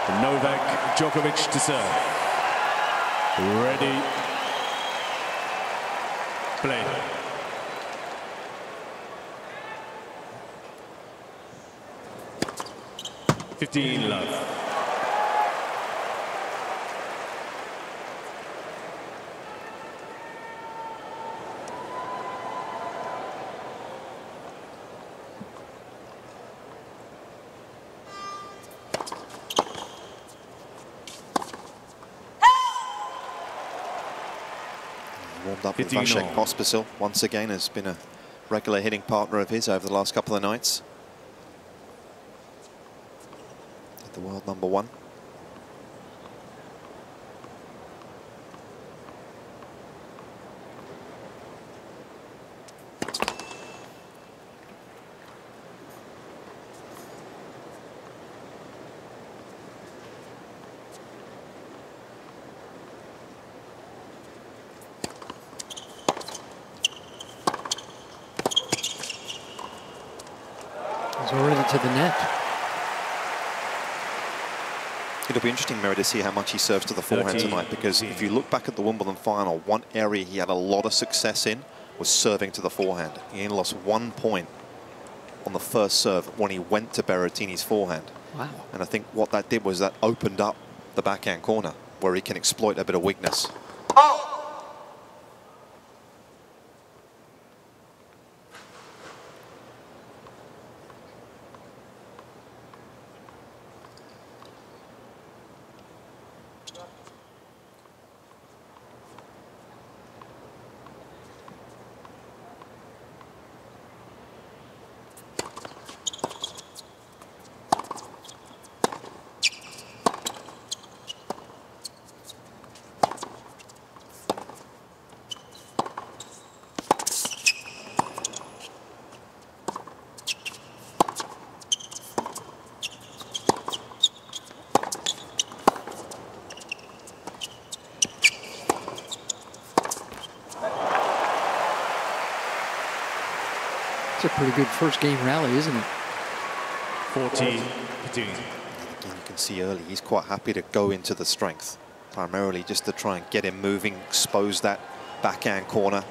Novak Djokovic to serve. Ready. Play. Fifteen love. Warmed up with Vasek Pospisil once again, has been a regular hitting partner of his over the last couple of nights. The world #1. He's already to the net. It'll be interesting, Mary, to see how much he serves to the forehand tonight, because if you look back at the Wimbledon final, one area he had a lot of success in was serving to the forehand. He only lost 1 point on the first serve when he went to Berrettini's forehand. Wow. And I think what that did was that opened up the backhand corner where he can exploit a bit of weakness. It's a pretty good first game rally, isn't it? 14-15. Again, you can see early he's quite happy to go into the strength, primarily just to try and get him moving, expose that backhand corner.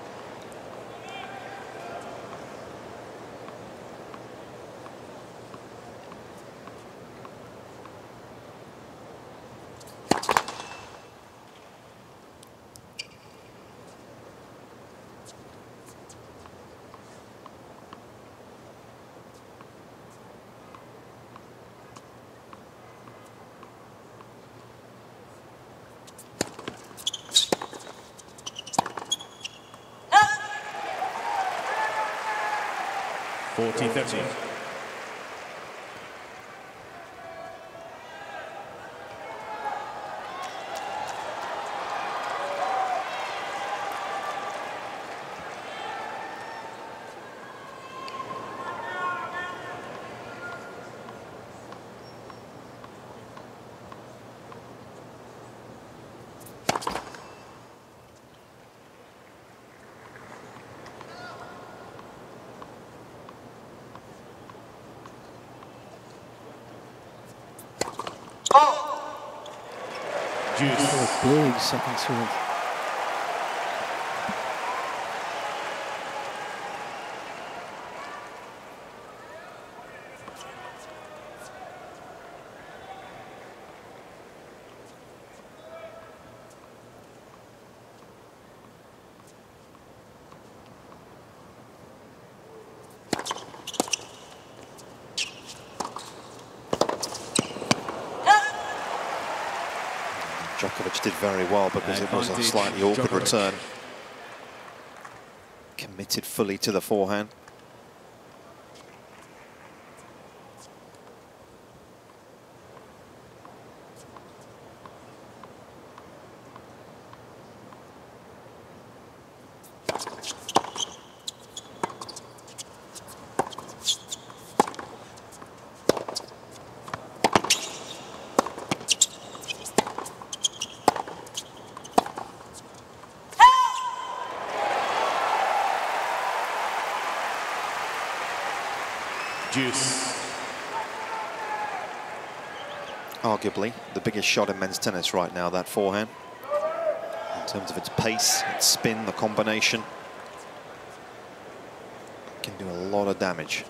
Big second serve. Djokovic did very well because it was a slightly awkward return. Committed fully to the forehand. arguably the biggest shot in men's tennis right now, that forehand. In terms of its pace, its spin, the combination. Can do a lot of damage.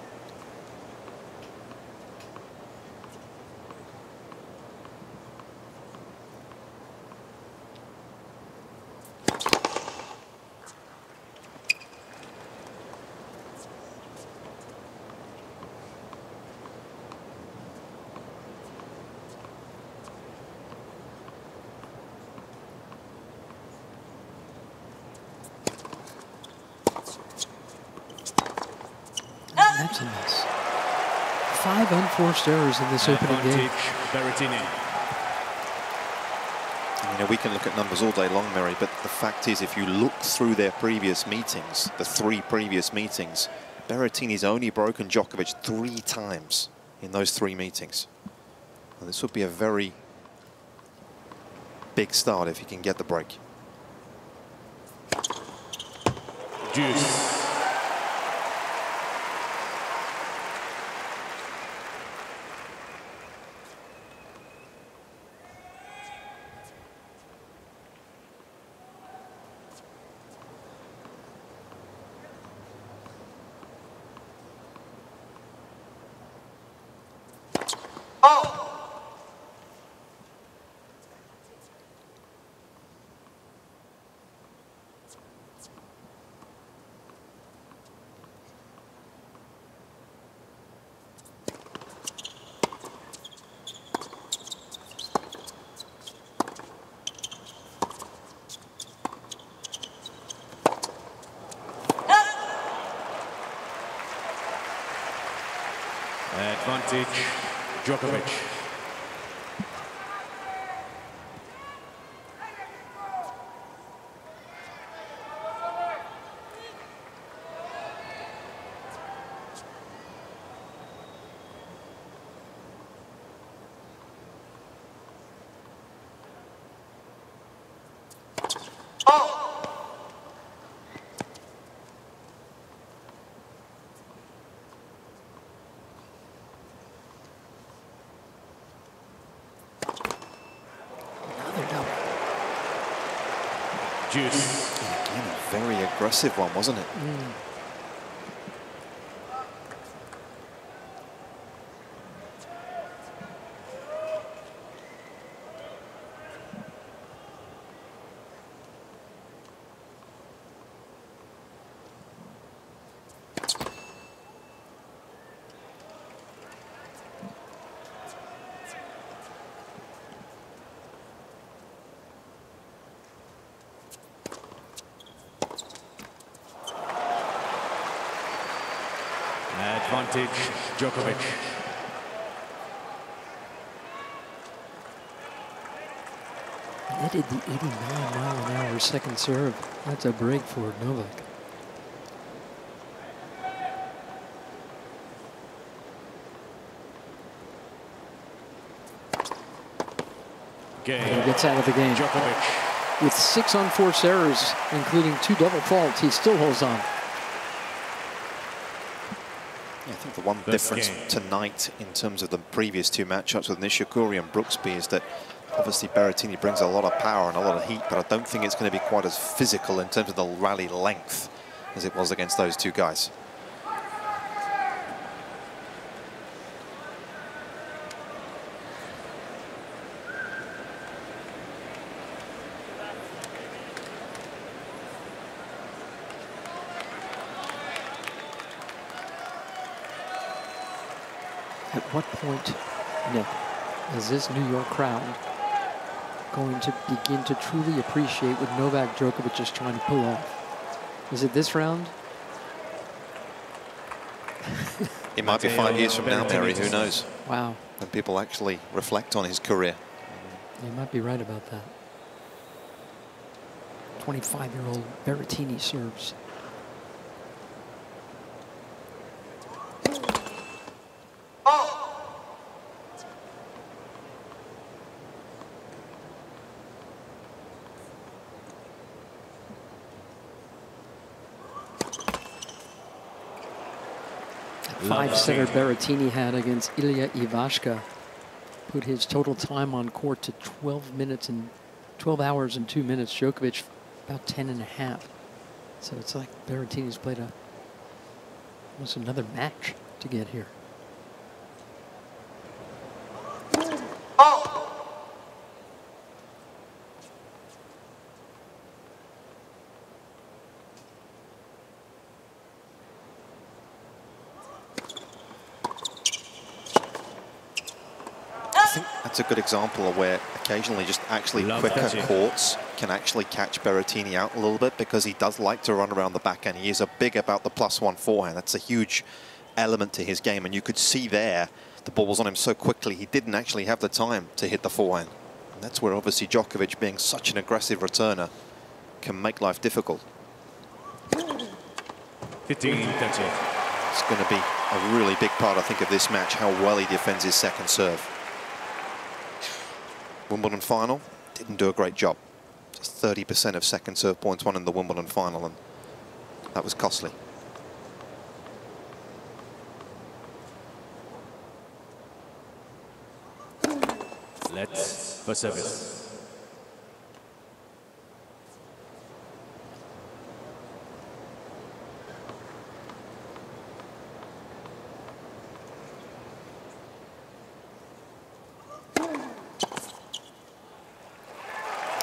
That's a mess. 5 unforced errors in this opening game. Berrettini. You know, we can look at numbers all day long, Mary, but the fact is, if you look through their previous meetings, the 3 previous meetings, Berrettini's only broken Djokovic 3 times in those 3 meetings. And this would be a very big start if he can get the break. Deuce. Advantage, Djokovic. Juice. Again, a very aggressive one, wasn't it? Advantage, Djokovic. Netted the 89-mile-an-hour second serve. That's a break for Novak. Game. And he gets out of the game. Djokovic. With 6 unforced errors, including 2 double faults, he still holds on. Yeah, I think the one difference tonight in terms of the previous 2 matchups with Nishikori and Brooksby is that obviously Berrettini brings a lot of power and a lot of heat, but I don't think it's going to be quite as physical in terms of the rally length as it was against those 2 guys. At what point, Nick, is this New York crowd going to begin to truly appreciate what Novak Djokovic is trying to pull off? Is it this round? It might be 5 years from now, Mary, who knows? Wow. When people actually reflect on his career. You might be right about that. 25-year-old Berrettini serves. Five-setter Berrettini had against Ilya Ivashka put his total time on court to 12 hours and 2 minutes. Djokovic about 10 and a half. So it's like Berrettini's played almost another match to get here. That's a good example of where occasionally just actually quicker courts can actually catch Berrettini out a little bit, because he does like to run around the back end. He is big about the +1 forehand. That's a huge element to his game, and you could see there the ball was on him so quickly he didn't actually have the time to hit the forehand. And that's where obviously Djokovic, being such an aggressive returner, can make life difficult. 15-30. It's going to be a really big part, I think, of this match, how well he defends his second serve. Wimbledon final, didn't do a great job. Just 30% of second serve points won in the Wimbledon final, and that was costly. Let's for service.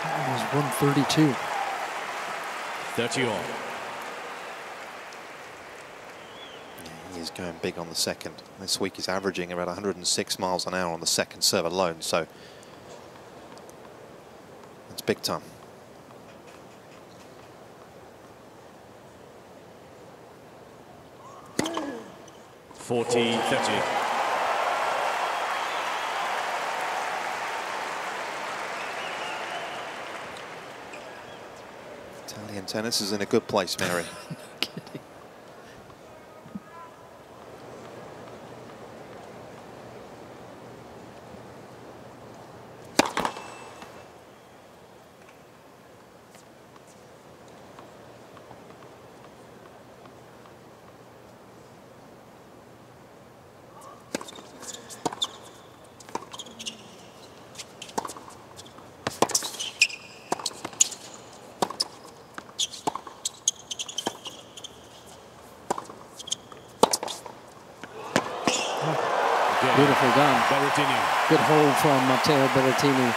It was 132. 30 all. He is going big on the second. This week he's averaging about 106 miles an hour on the second serve alone, so it's big time. (40-30). Italian tennis is in a good place, Mary. No kidding. Beautiful done. Berrettini. Good hold from Matteo Berrettini.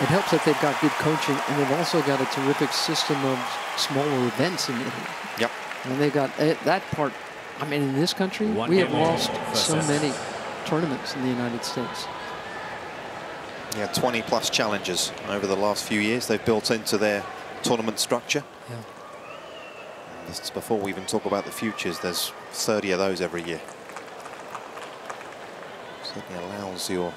It helps that they've got good coaching, and they've also got a terrific system of smaller events in Italy. Yep. And they got that part. I mean, in this country, we have lost so many tournaments in the United States. Yeah, 20+ challenges over the last few years they've built into their tournament structure. Yeah. And this is before we even talk about the futures. There's 30 of those every year. Certainly allows your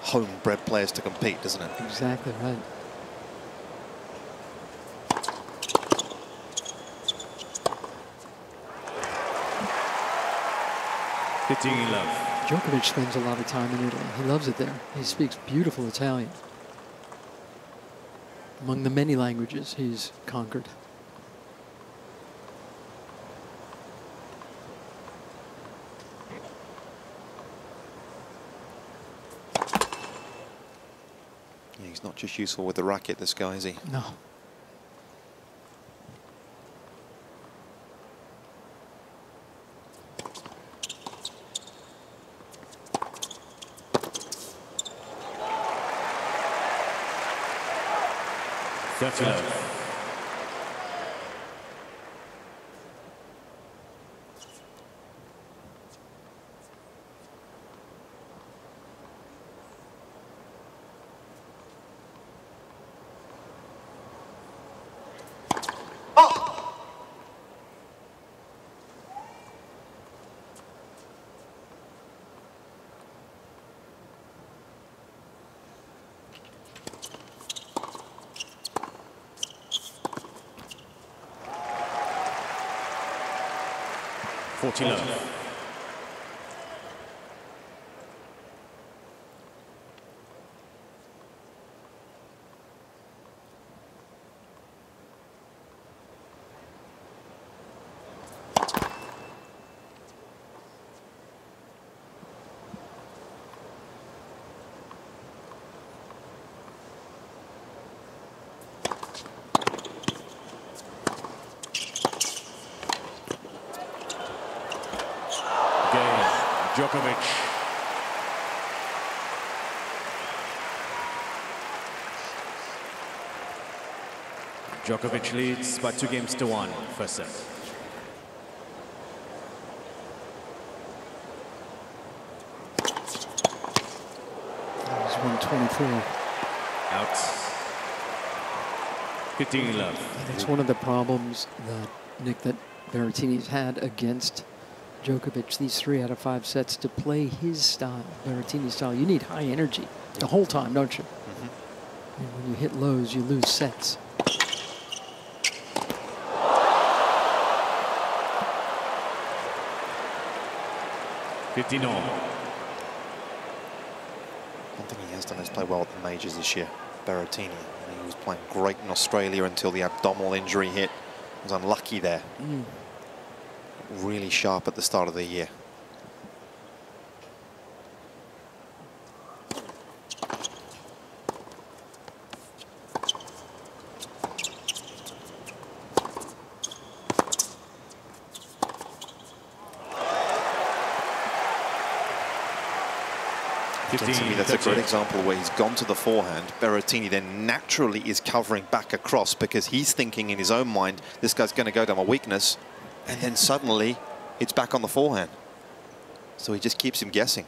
homebred players to compete, doesn't it? Exactly right. Djokovic spends a lot of time in Italy. He loves it there. He speaks beautiful Italian. Among the many languages he's conquered. Yeah, he's not just useful with the racket, this guy, is he? No. Love. Djokovic. Djokovic leads by 2-1, first set. That was 124. Out. 15-11. It's one of the problems that, Nick, that Berrettini's had against Djokovic, these 3 out of 5 sets, to play his style, Berrettini's style. You need high energy the whole time, don't you? Mm-hmm. And when you hit lows, you lose sets. One thing he has done is play well at the majors this year, Berrettini. He was playing great in Australia until the abdominal injury hit. Was unlucky there. Really sharp at the start of the year. Again, to me, that's a great example where he's gone to the forehand. Berrettini then naturally is covering back across because he's thinking in his own mind, this guy's going to go down a weakness. And then suddenly, it's back on the forehand. So he just keeps him guessing.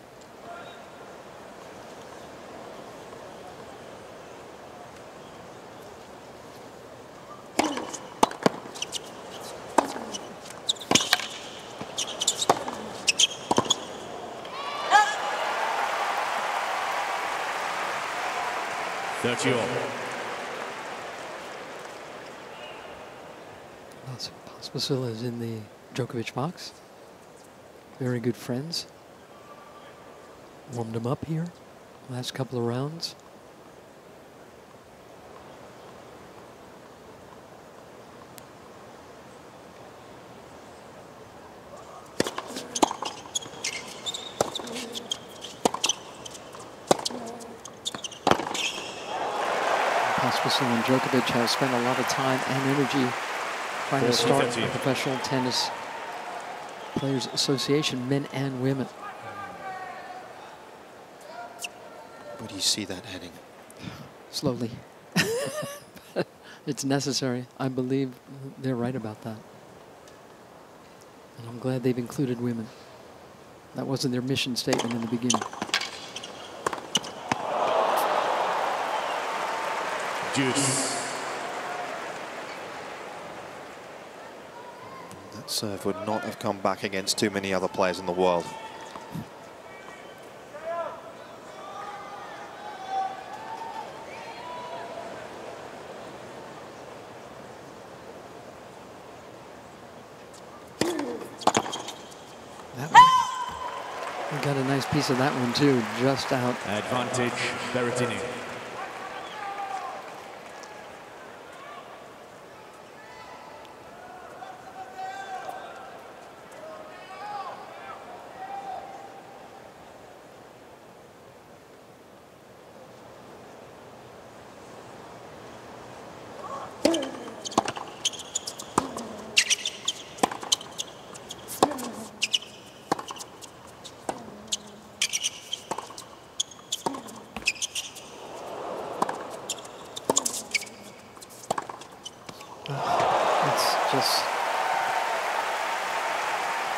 Pospisil is in the Djokovic box. Very good friends. Warmed him up here last couple of rounds. Pospisil and Djokovic have spent a lot of time and energy trying to start the Professional Tennis Players Association, men and women. Where do you see that heading? Slowly. It's necessary. I believe they're right about that. And I'm glad they've included women. That wasn't their mission statement in the beginning. Juice. That serve would not have come back against too many other players in the world. That one. We got a nice piece of that one too, just out. Advantage, Berrettini.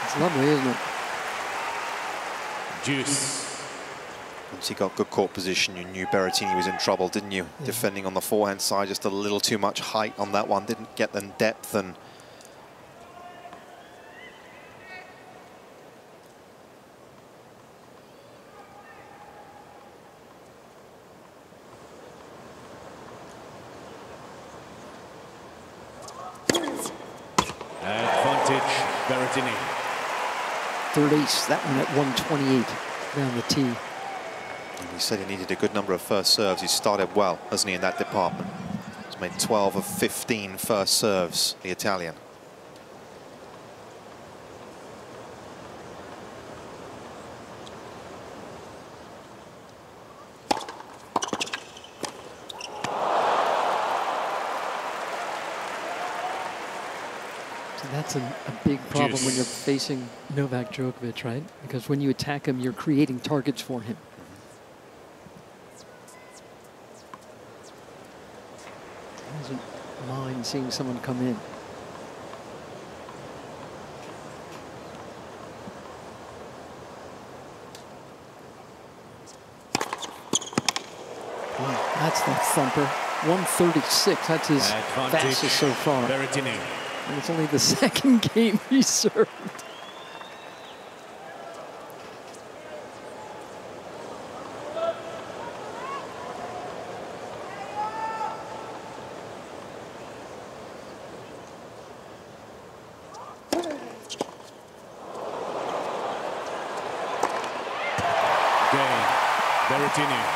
It's lovely, isn't it? Juice. Once he got good court position, you knew Berrettini was in trouble, didn't you? Yeah. Defending on the forehand side, just a little too much height on that one. Didn't get the depth and... Advantage, Berrettini. Third ace, that one at 128 down the tee. And he said he needed a good number of first serves. He started well, hasn't he, in that department? He's made 12 of 15 first serves, the Italian. So that's a big problem when you're facing Novak Djokovic, right? Because when you attack him, you're creating targets for him. He doesn't mind seeing someone come in. Oh, that's the thumper. 136. That's his fastest so far. Berrettini. And it's only the second game he served. Game. Berrettini.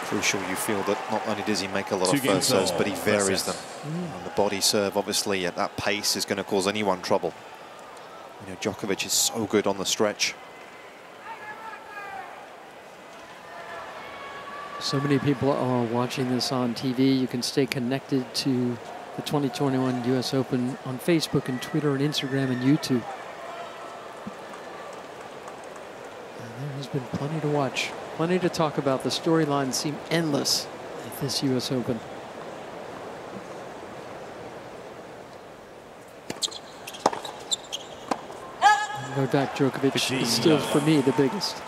Crucial, you feel that not only does he make a lot of first serves, but he varies them. And the body serve, obviously, at that pace is going to cause anyone trouble. You know, Djokovic is so good on the stretch. So many people are watching this on TV. You can stay connected to the 2021 US Open on Facebook and Twitter and Instagram and YouTube. And there has been plenty to watch. Plenty to talk about. The storylines seem endless at this U.S. Open. Novak Djokovic is still, for me, the biggest.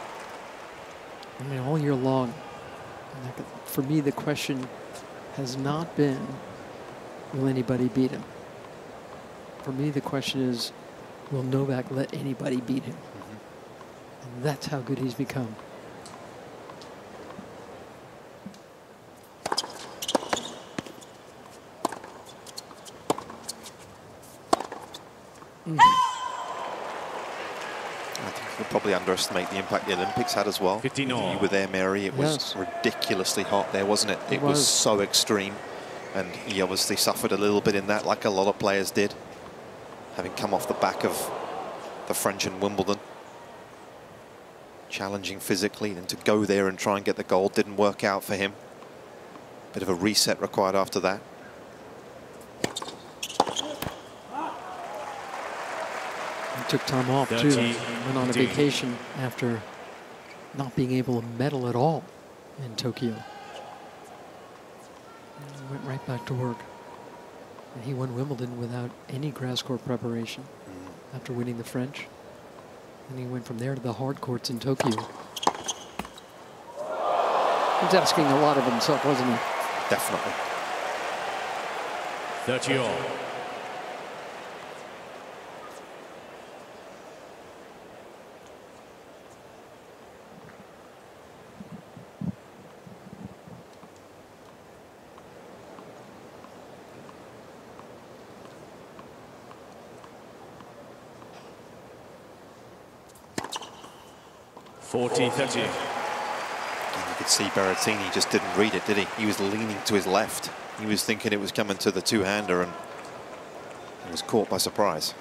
I mean, all year long. For me, the question has not been, will anybody beat him? For me, the question is, will Novak let anybody beat him? And that's how good he's become. I think you'll probably underestimate the impact the Olympics had as well. You were there, Mary. It was ridiculously hot there, wasn't it? It was so extreme. And he obviously suffered a little bit in that, like a lot of players did, having come off the back of the French and Wimbledon. Challenging physically, and to go there and try and get the gold didn't work out for him. Bit of a reset required after that. He took time off too. Went on a vacation after not being able to medal at all in Tokyo. And went right back to work. And he won Wimbledon without any grass court preparation after winning the French. And he went from there to the hard courts in Tokyo. He was asking a lot of himself, wasn't he? Definitely. 30 all. And you could see Berrettini just didn't read it, did he? He was leaning to his left. He was thinking it was coming to the two-hander, and he was caught by surprise.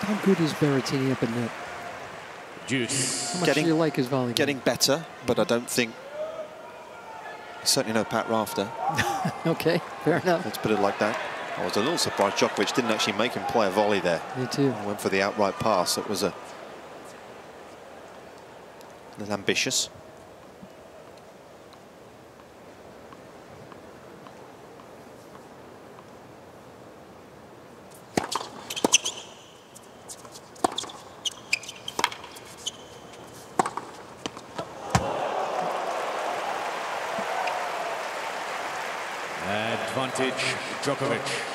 How good is Berrettini up in net? Juice. How much do you like his volley? Getting better, but I don't think... He's certainly no Pat Rafter. Okay, fair enough. Let's put it like that. I was a little surprised Djokovic didn't actually make him play a volley there. Me too. He went for the outright pass. It was a little ambitious. Advantage, Djokovic.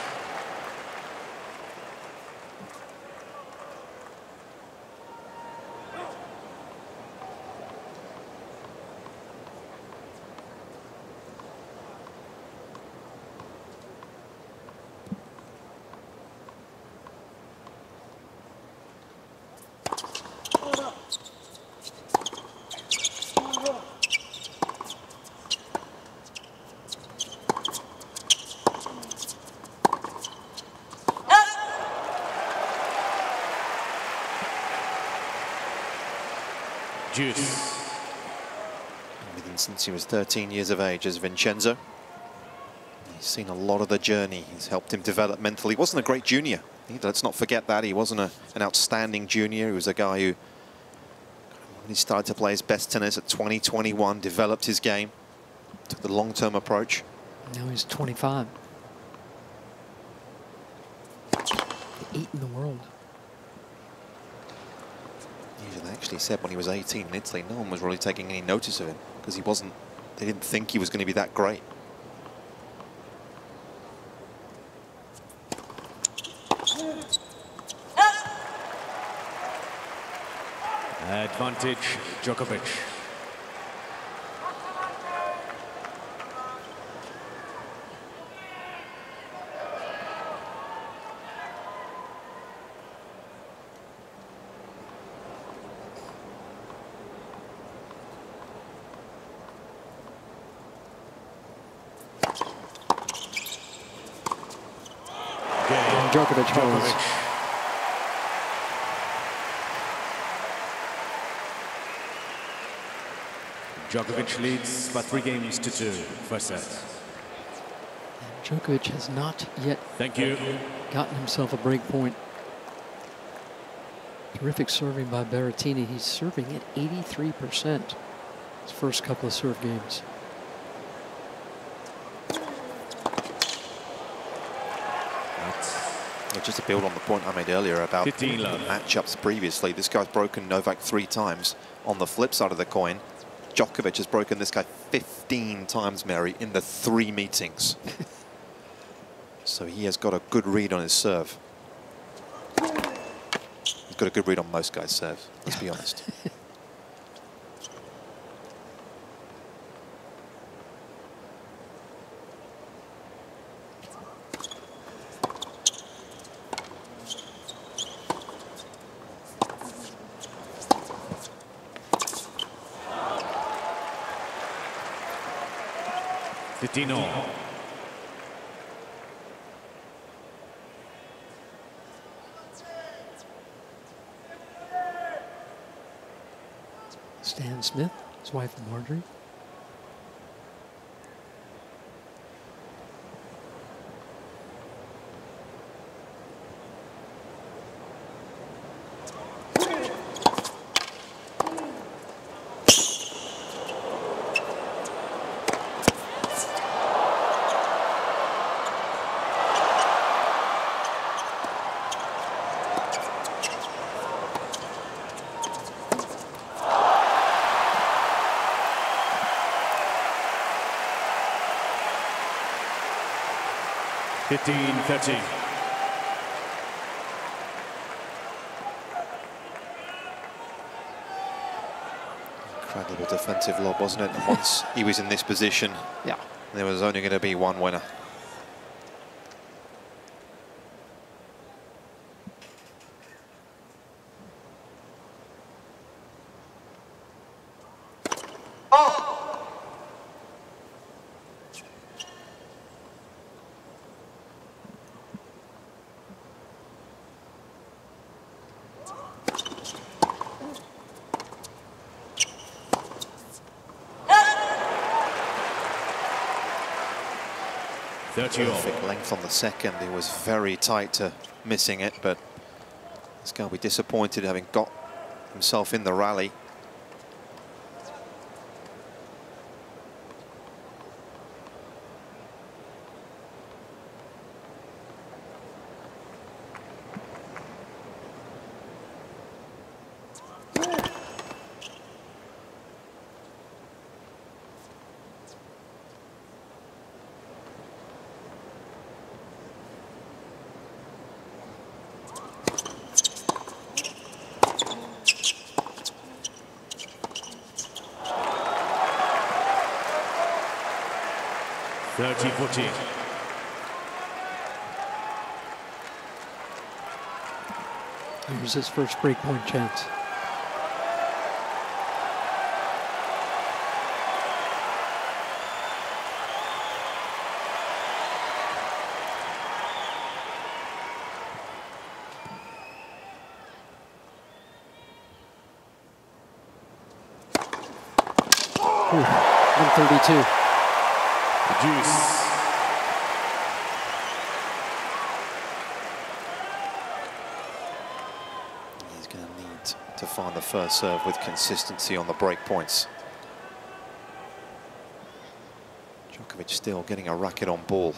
Juice. With him since he was 13 years of age as Vincenzo. He's seen a lot of the journey. He's helped him develop mentally. He wasn't a great junior. Let's not forget that. He wasn't an outstanding junior. He was a guy who, when he started to play his best tennis at 20, 21, developed his game, took the long-term approach. Now he's 25. 8 in the world. They actually said when he was 18 in Italy, no one was really taking any notice of him because he wasn't, they didn't think he was going to be that great. Advantage, Djokovic. Djokovic holds. Djokovic leads by 3 games to 2. First set. Djokovic has not yet gotten himself a break point. Terrific serving by Berrettini. He's serving at 83% his first couple of serve games. Just to build on the point I made earlier about matchups previously, this guy's broken Novak 3 times. On the flip side of the coin, Djokovic has broken this guy 15 times, Mary, in the 3 meetings. So he has got a good read on his serve. He's got a good read on most guys' serves, let's be honest. Dino. Stan Smith, his wife Marjorie. (15-13). Incredible defensive lob, wasn't it? And once he was in this position, there was only going to be one winner. Perfect length on the second. He was very tight to missing it, but this guy will be disappointed having got himself in the rally. 30-14. Here's his first breakpoint chance. Ooh, 132. Deuce. He's going to need to find the first serve with consistency on the break points. Djokovic still getting a racket on ball.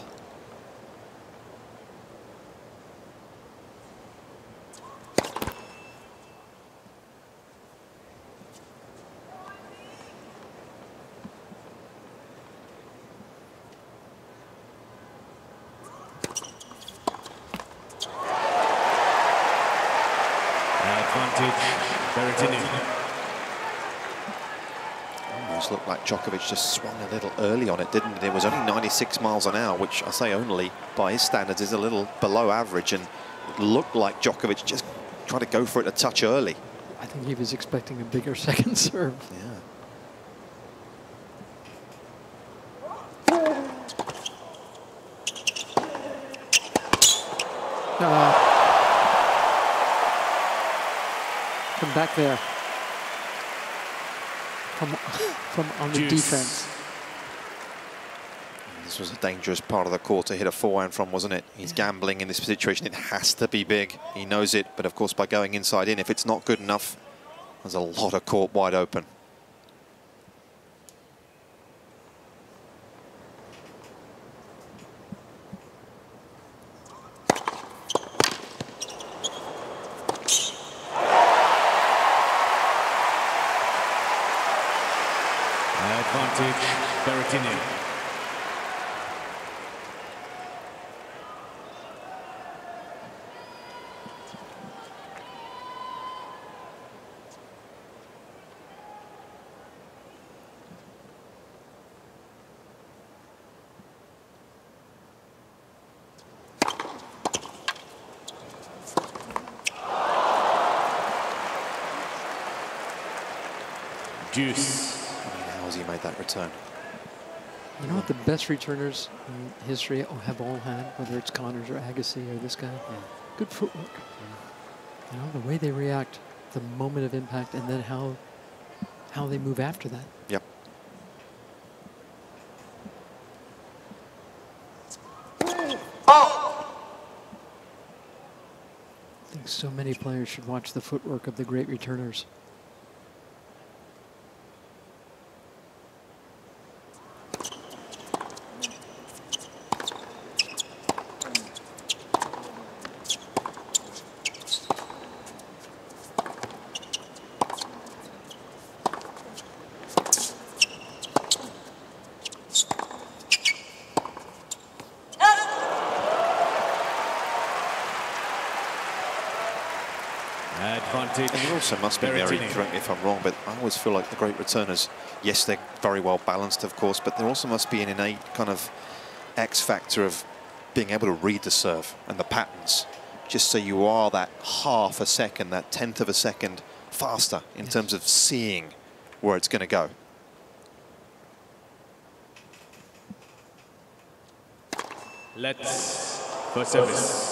Berrettini. Almost looked like Djokovic just swung a little early on it, didn't it? It was only 96 miles an hour, which I say only by his standards is a little below average, and it looked like Djokovic just tried to go for it a touch early. I think he was expecting a bigger second serve. Yeah. From back there. From on the defense. This was a dangerous part of the court to hit a forehand from, wasn't it? He's gambling in this situation. It has to be big. He knows it. But of course, by going inside in, if it's not good enough, there's a lot of court wide open. Advantage, Berrettini. Deuce. How has he made that return? You know what the best returners in history have all had, whether it's Connors or Agassi or this guy? Good footwork. You know, the way they react, the moment of impact, and then how they move after that. Yep. I think so many players should watch the footwork of the great returners. And there also must be, Mary, correct me if I'm wrong, but I always feel like the great returners, yes, they're very well balanced, of course, but there also must be an innate kind of X factor of being able to read the serve and the patterns, just so you are that half a second, that tenth of a second faster in terms of seeing where it's going to go. Let's for service.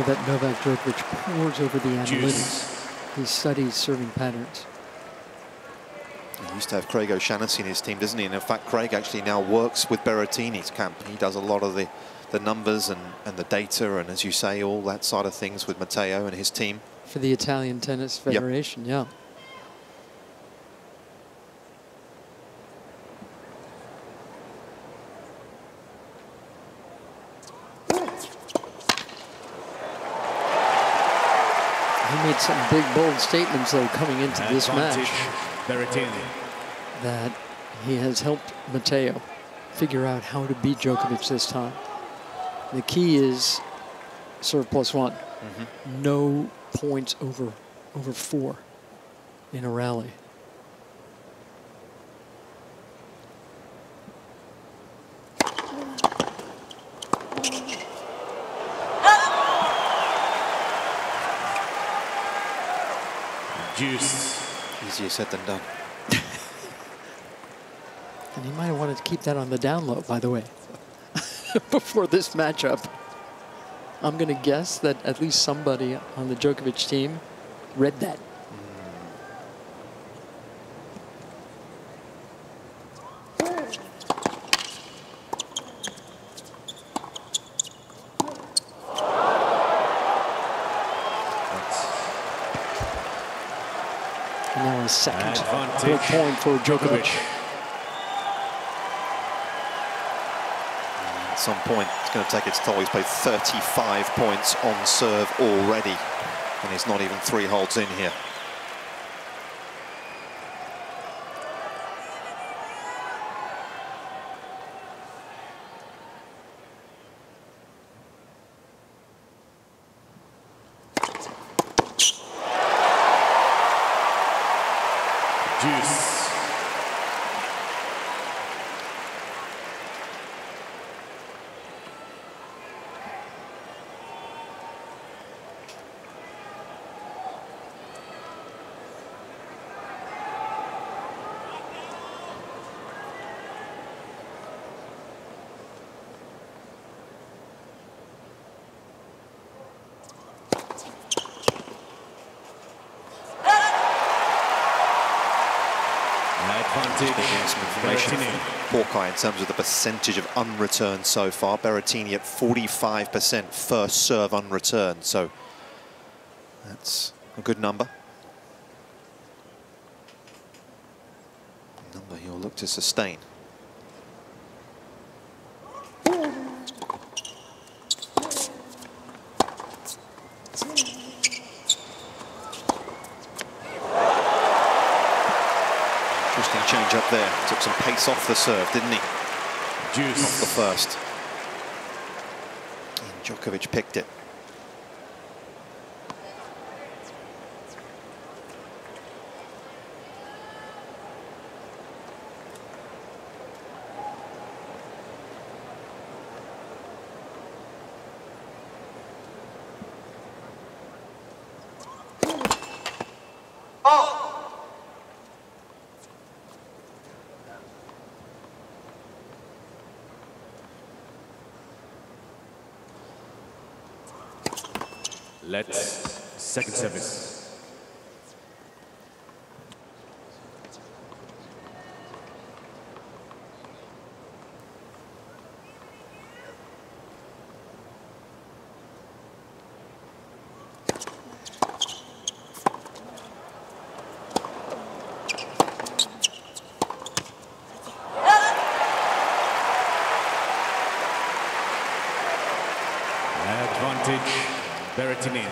That Novak Djokovic pours over the analytics. He studies serving patterns. He used to have Craig O'Shaughnessy in his team, doesn't he? And in fact, Craig actually now works with Berrettini's camp. He does a lot of the numbers and the data and, as you say, all that side of things with Matteo and his team. For the Italian Tennis Federation, yeah. He made some big, bold statements, though, coming into this match, Berrettini. that he has helped Matteo figure out how to beat Djokovic this time. The key is serve +1. No points over 4 in a rally. Juice. Easier said than done. And he might have wanted to keep that on the down low, by the way, before this matchup. I'm going to guess that at least somebody on the Djokovic team read that. And now a second break point for Djokovic. At some point, it's going to take its toll. He's played 35 points on serve already, and he's not even 3 holds in here. Juice. Some information from Hawkeye in terms of the percentage of unreturned so far. Berrettini at 45% first serve unreturned, so that's a good number. A number he'll look to sustain. Change up there, took some pace off the serve, didn't he? Juice. Off the first. And Djokovic picked it. Let's second service. Advantage, Berrettini.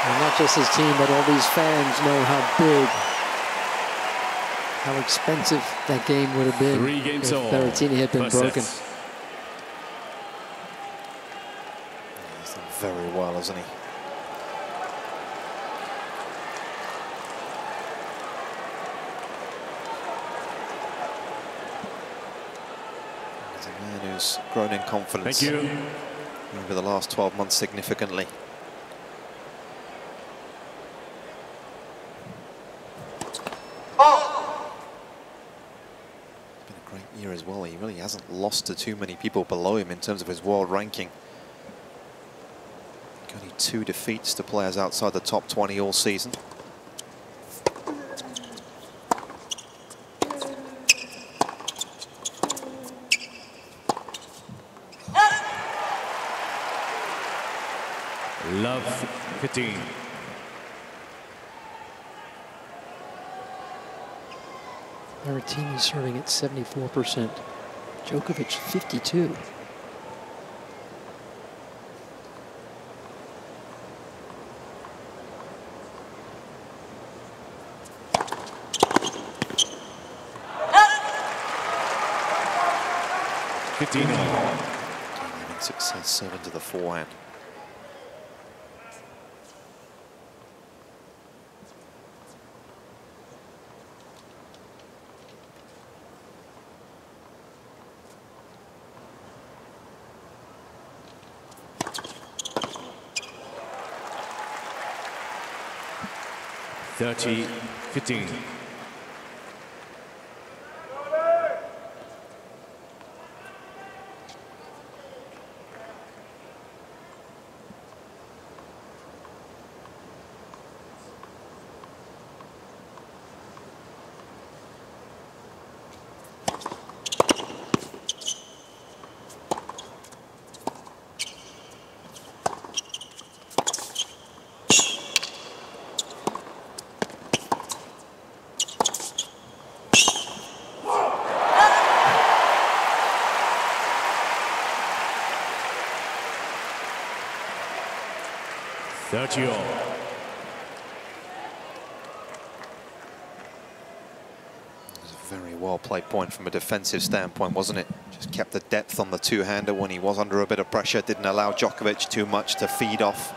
And not just his team, but all these fans know how big, how expensive that game would have been 3 games if Berrettini had been broken. He's done very well, hasn't he? He's a man who's grown in confidence. Thank you. Over the last 12 months significantly. It's been a great year as well. He really hasn't lost to too many people below him in terms of his world ranking. Only 2 defeats to players outside the top 20 all season. Love 15. Berrettini serving at 74%. Djokovic 52. Having success, 7 to the forehand. Thirty, 15. All. It was a very well played point from a defensive standpoint, wasn't it? Just kept the depth on the two-hander when he was under a bit of pressure, didn't allow Djokovic too much to feed off.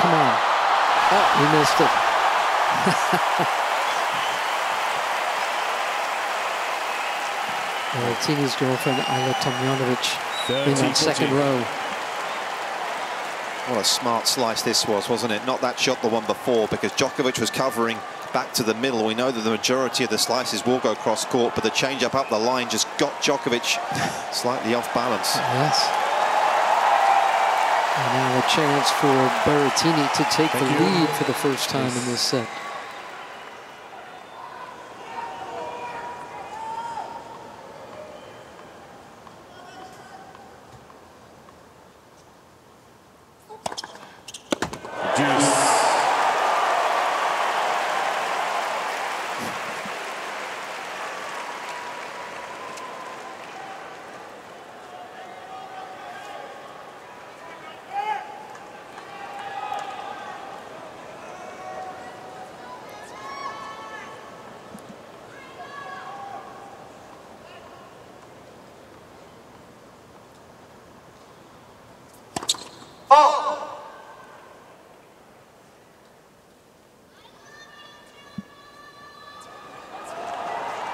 Come on. Oh, he missed it. Berrettini's girlfriend, Ayla Tomljanovic, in that second row. What a smart slice this was, wasn't it? Not that shot, the one before, because Djokovic was covering back to the middle. We know that the majority of the slices will go cross court, but the change up the line just got Djokovic slightly off balance. Yes. And now a chance for Berrettini to take the lead for the first time in this set.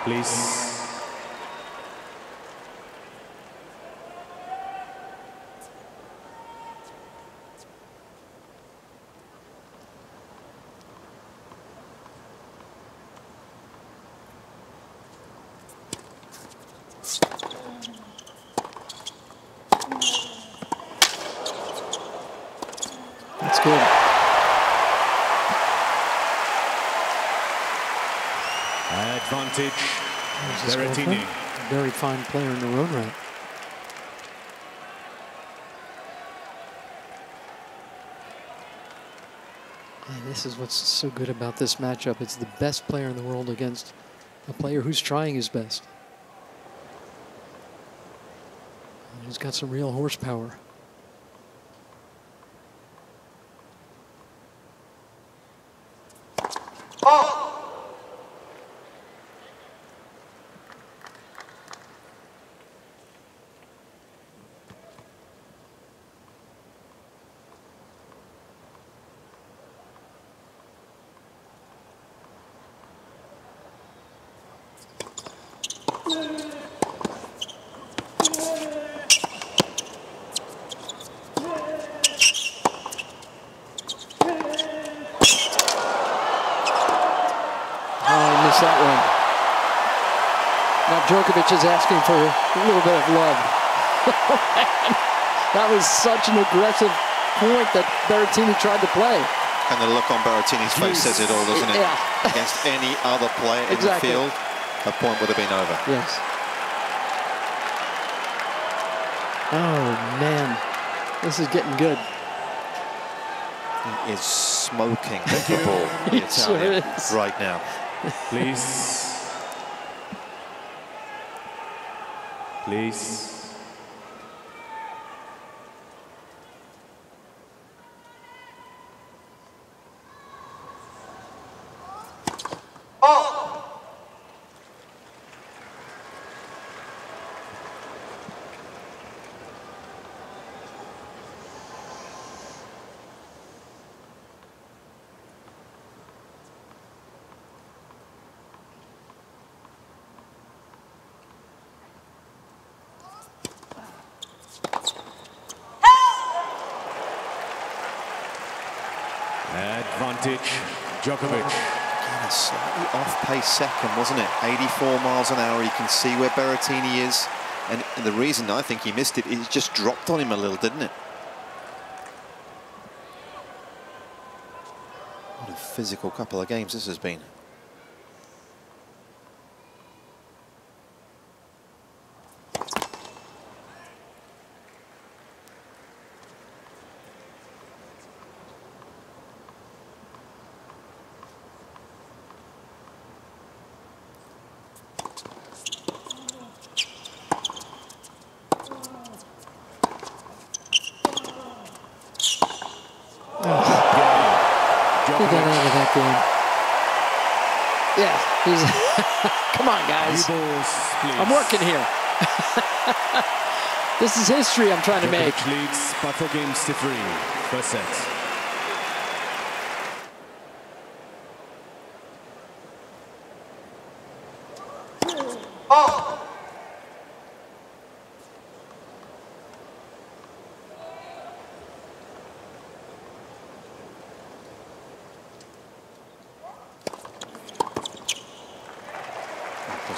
Please. That's good. Advantage, Berrettini. Very fine player in her own right. And this is what's so good about this matchup. It's the best player in the world against a player who's trying his best. And he's got some real horsepower. lost that one. Now Djokovic is asking for a little bit of love. That was such an aggressive point that Berrettini tried to play. And the look on Berrettini's face says it all, doesn't it? Yeah. Against any other player in the field, a point would have been over. Yes. Oh, man. This is getting good. He is smoking the ball, the Italian, right now. Please. Please. Advantage, Djokovic. Again, a slightly off-pace second, wasn't it? 84 miles an hour. You can see where Berrettini is. And the reason I think he missed it, it just dropped on him a little, didn't it? What a physical couple of games this has been. Yeah, come on, guys. Balls, I'm working here. This is history I'm trying to make. Djokovic leads by 4 games to 3. First set.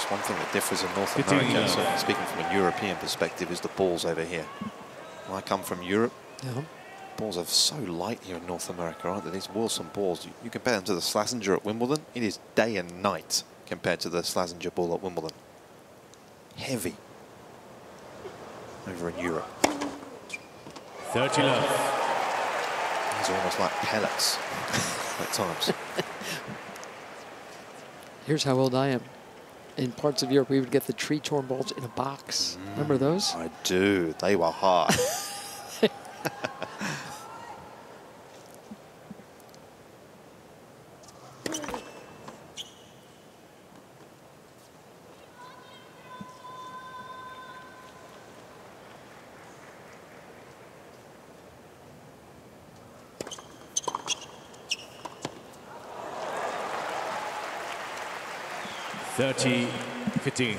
One thing that differs in North America, so speaking from a European perspective, is the balls over here. When I come from Europe, balls are so light here in North America, aren't they? These Wilson balls, you compare them to the Slazenger at Wimbledon, it is day and night compared to the Slazenger ball at Wimbledon. Heavy over in Europe. 30 love. These are almost like pellets at times. Here's how old I am. In parts of Europe, we would get the tree-torn balls in a box. Remember those? I do. They were hard. Thirty, 15.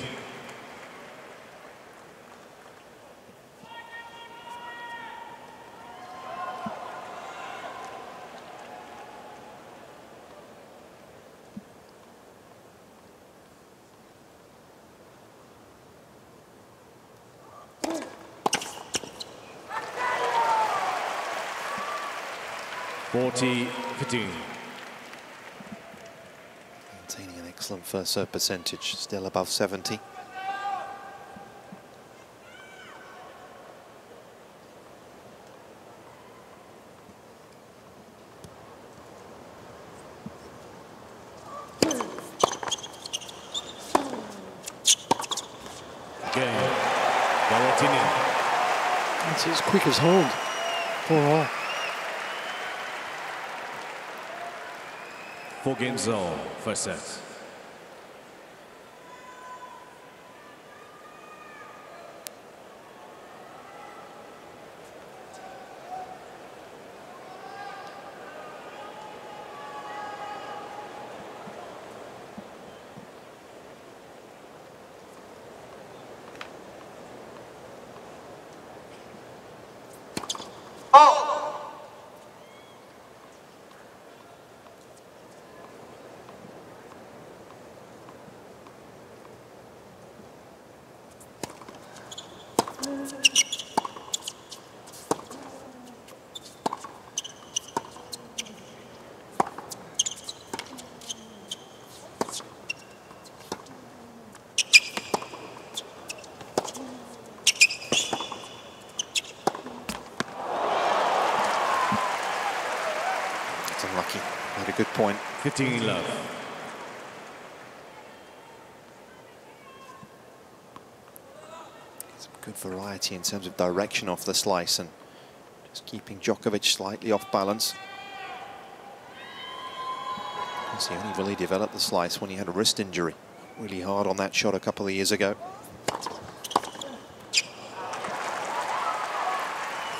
Forty, 15. Maintaining an excellent first serve percentage, still above 70. Again, Berrettini. That's his quickest hold. 4-all. 4 games all, first set. Just unlucky. Made a good point. 15 love. Some good variety in terms of direction off the slice and just keeping Djokovic slightly off balance. He only really developed the slice when he had a wrist injury. Really hard on that shot a couple of years ago.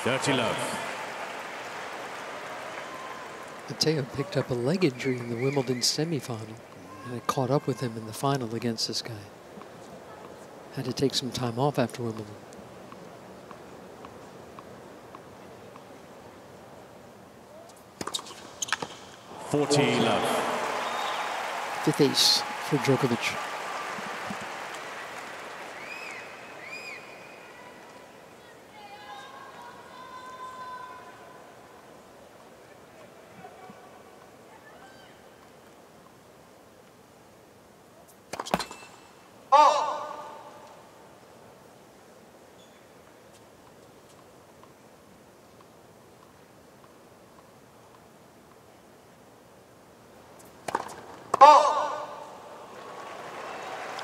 30 love. Matteo picked up a leg injury in the Wimbledon semi-final, and it caught up with him in the final against this guy. Had to take some time off after Wimbledon. $40 love. Fifth ace for Djokovic.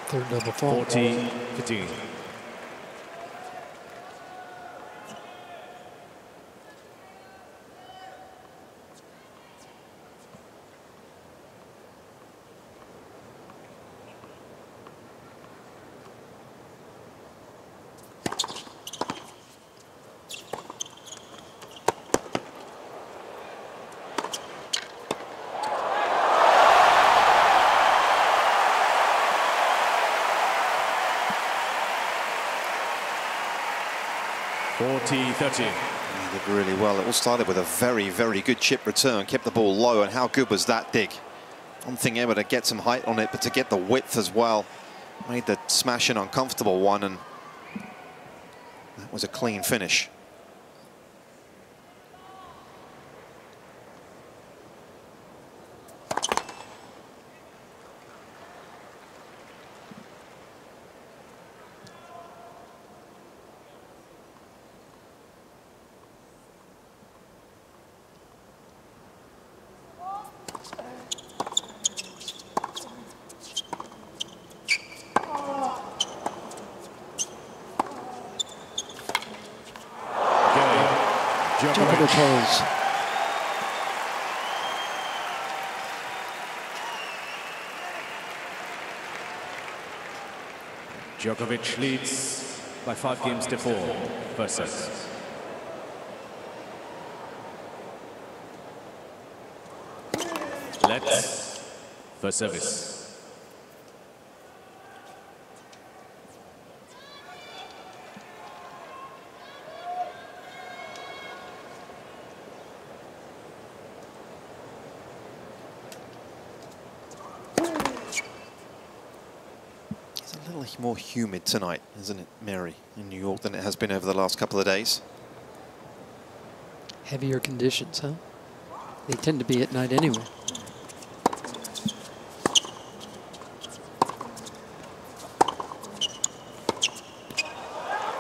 Third double fault. 40-15. He did really well. It all started with a very, very good chip return. Kept the ball low, and how good was that dig? One thing able to get some height on it, but to get the width as well. Made the smash an uncomfortable one, and that was a clean finish. Djokovic holds. Djokovic leads by 5 games to 4. First set. Let's first service. More humid tonight, isn't it, Mary, in New York than it has been over the last couple of days? Heavier conditions, huh? They tend to be at night anyway.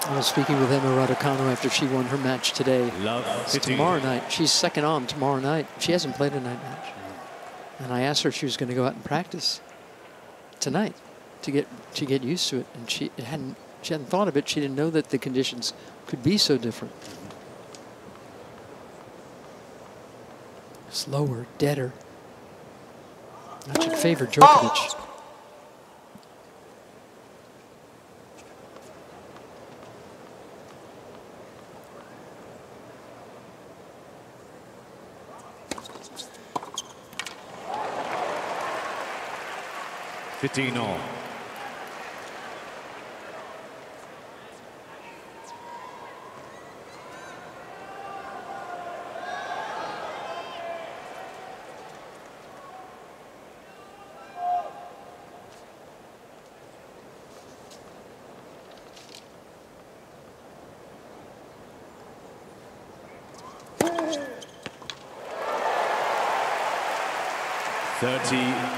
I was speaking with Emma Raducanu after she won her match today. It's tomorrow night. She's second on tomorrow night. She hasn't played a night match. And I asked her if she was going to go out and practice tonight to get used to it, and she hadn't thought of it. She didn't know that the conditions could be so different. Slower, deader. That should favor Djokovic. All.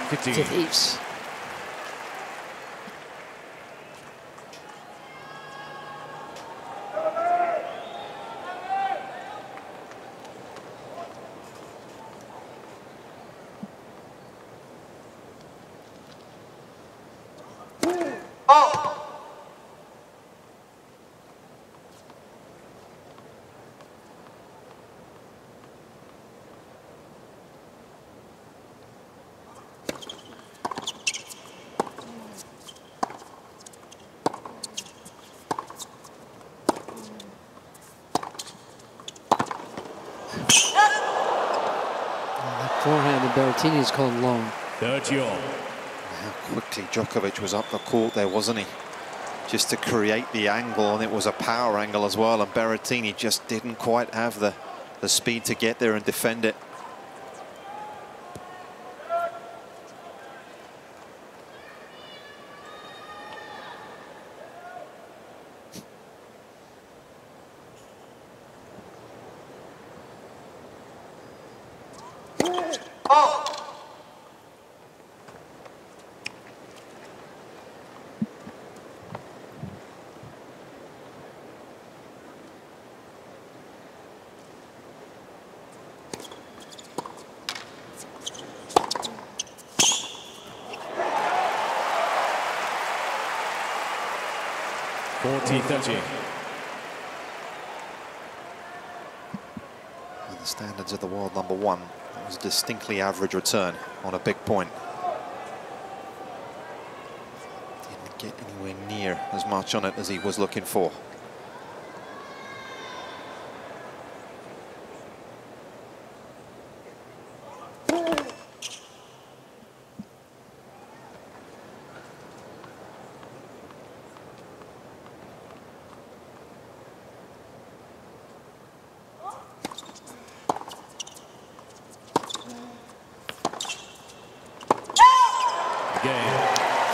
Fifth ace. Forehand, and Berrettini's called long. Third yaw. How quickly Djokovic was up the court there, wasn't he? Just to create the angle, and it was a power angle as well, and Berrettini just didn't quite have the speed to get there and defend it. Oh! T30. And the standards of the world #1, that was a distinctly average return on a big point. Didn't get anywhere near as much on it as he was looking for.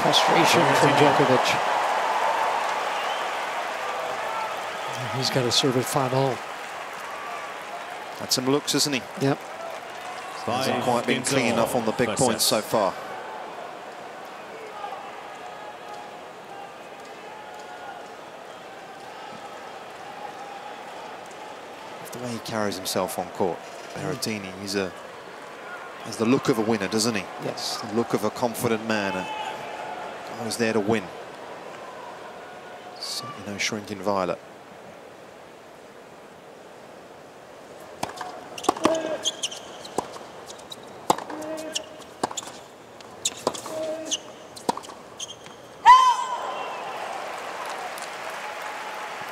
Frustration from Djokovic. He's got to serve at 5-all. Had some looks, isn't he? Yep. Hasn't quite been clean enough on the big points so far. The way he carries himself on court, Berrettini, has the look of a winner, doesn't he? Yes. The look of a confident man. Always there to win. Certainly no shrinking violet.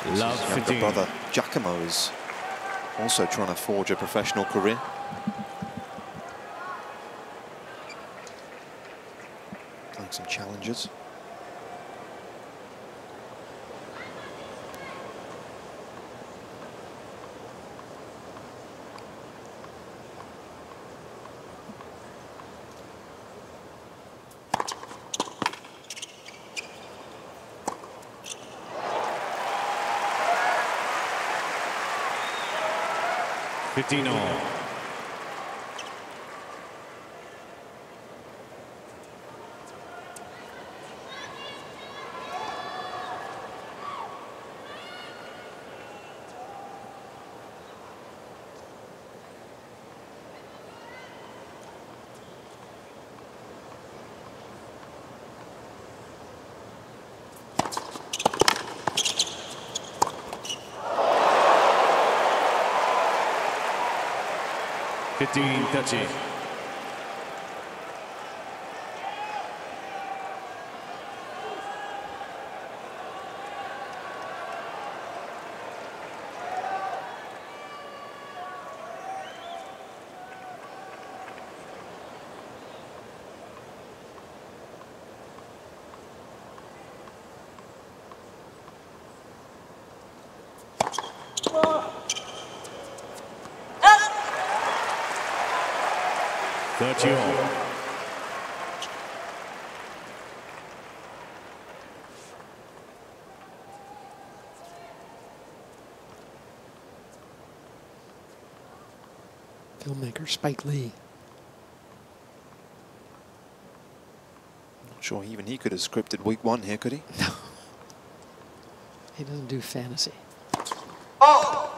Love his younger brother Giacomo is also trying to forge a professional career. Playing some challenges. all. Touchy. Filmmaker Spike Lee. Not sure even he could have scripted week 1 here, could he? No. He doesn't do fantasy. Oh!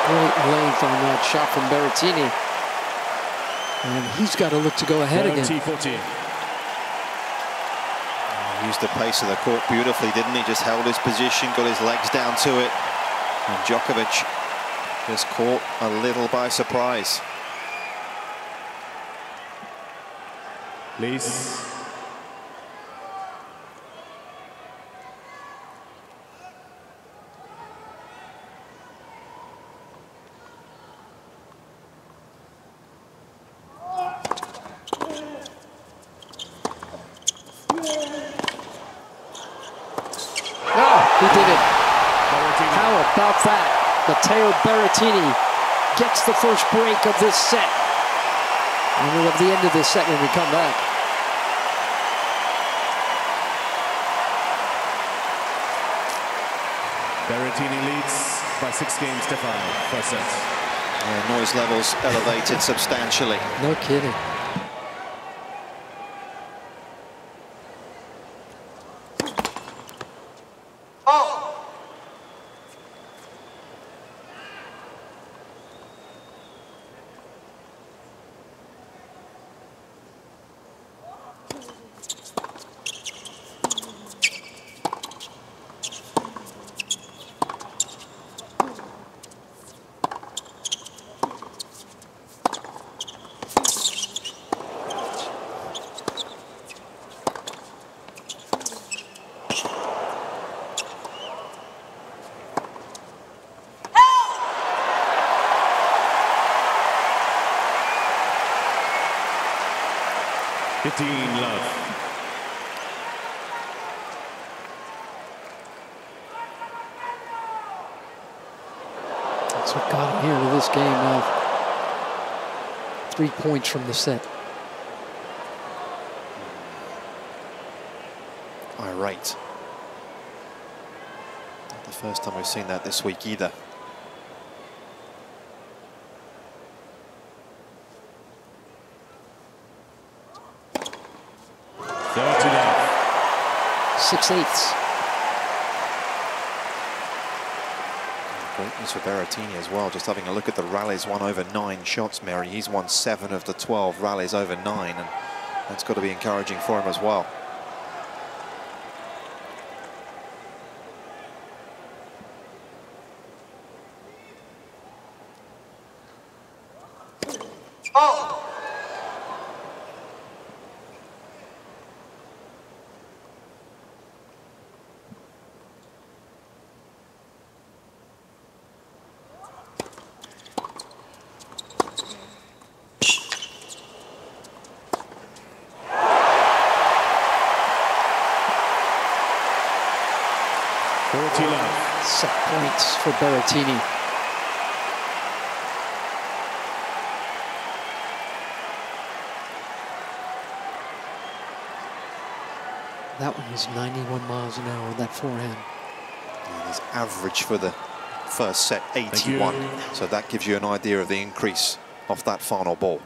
Great length on that shot from Berrettini. And he's got to look to go ahead again. 30-14. Used the pace of the court beautifully, didn't he? Just held his position, got his legs down to it. And Djokovic just caught a little by surprise. Please. He did it. How about that? Matteo Berrettini gets the first break of this set. And we'll have the end of this set when we come back. Berrettini leads by 6 games to 5. First set. Yeah, noise levels elevated substantially. No kidding. Love. That's what got him here to this game now. 3 points from the set. Irate. Not the first time we've seen that this week either. Six eighths. Great news for Berrettini as well. Just having a look at the rallies, won over 9 shots, Mary. He's won 7 of the 12 rallies over 9, and that's got to be encouraging for him as well. Set points for Berrettini. That one was 91 miles an hour, that forehand. And his average for the first set, 81. So that gives you an idea of the increase off that final ball.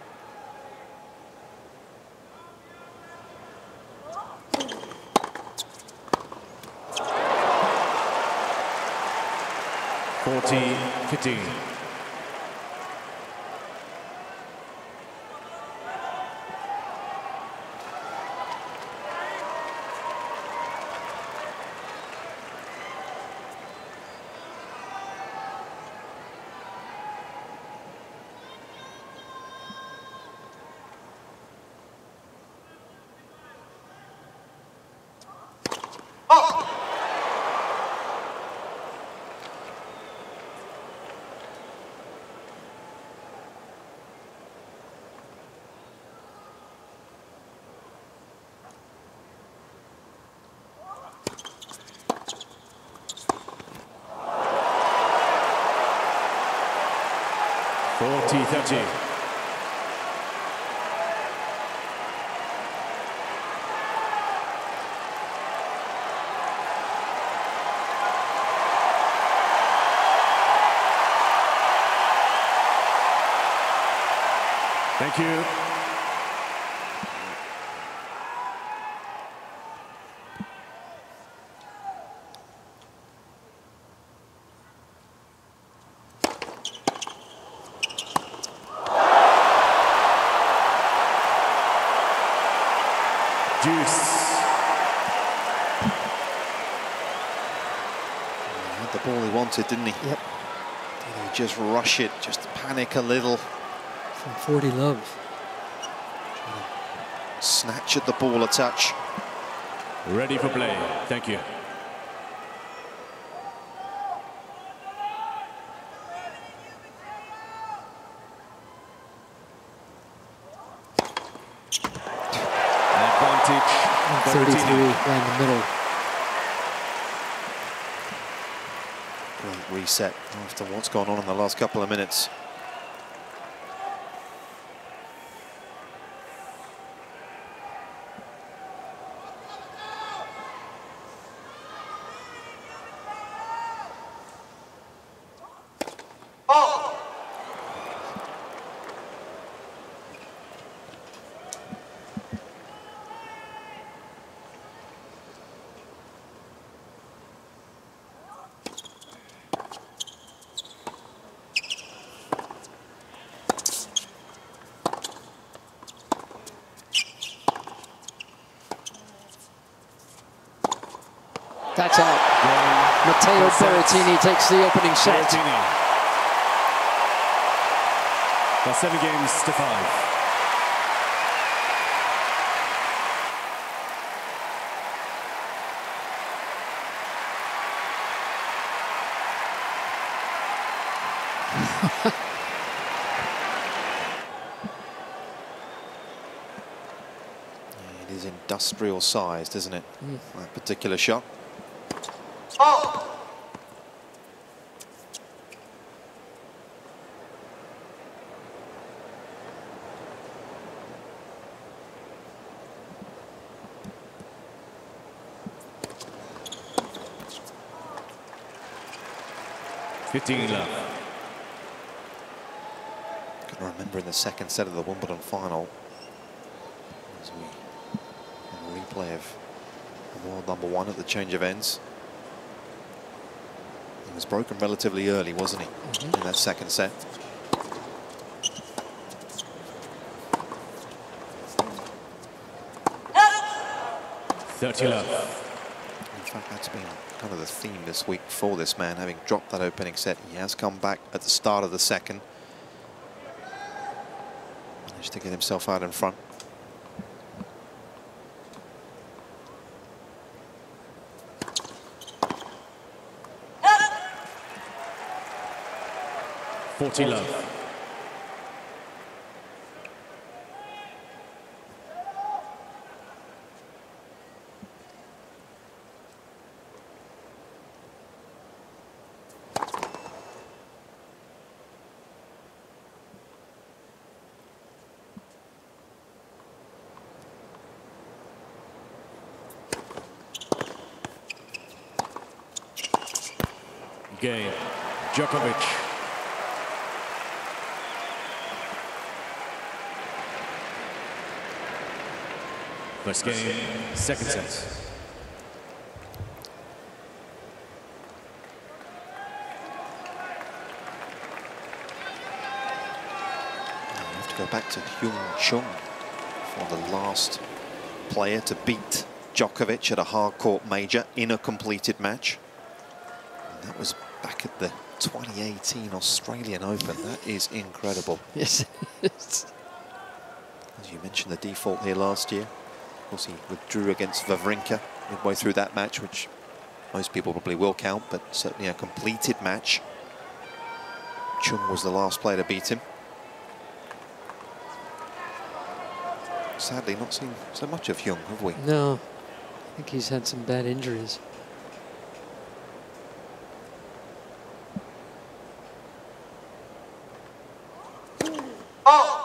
Thank you. Deuce. He had the ball he wanted, didn't he? Yep. Did he just rush it, just panic a little? From 40 love. Snatch at the ball a touch. Ready for play. Thank you. Advantage. 33 down the middle. Great reset after what's gone on in the last couple of minutes. That's out. Matteo Berrettini takes the opening set. Berrettini. By 7 games to 5. It is industrial sized, isn't it? That particular shot. Oh. Love. I can remember in the second set of the Wimbledon final, as we have a replay of world #1 at the change of ends. He was broken relatively early, wasn't he, in that second set? Love. In fact, that's been kind of the theme this week for this man, having dropped that opening set. He has come back at the start of the second. Managed to get himself out in front. Love. Game. Djokovic. First game, second set. We have to go back to Hyun Chung for the last player to beat Djokovic at a hard-court major in a completed match. And that was back at the 2018 Australian Open. That is incredible. Yes, it is. As you mentioned, the default here last year. Of course, he withdrew against Wawrinka midway through that match, which most people probably will count, but certainly a completed match. Chung was the last player to beat him. Sadly, not seen so much of Hyun, have we? No, I think he's had some bad injuries. Oh.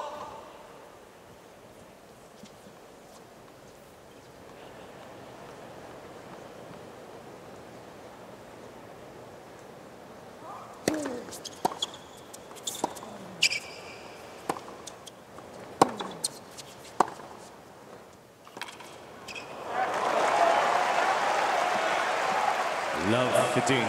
Love 15.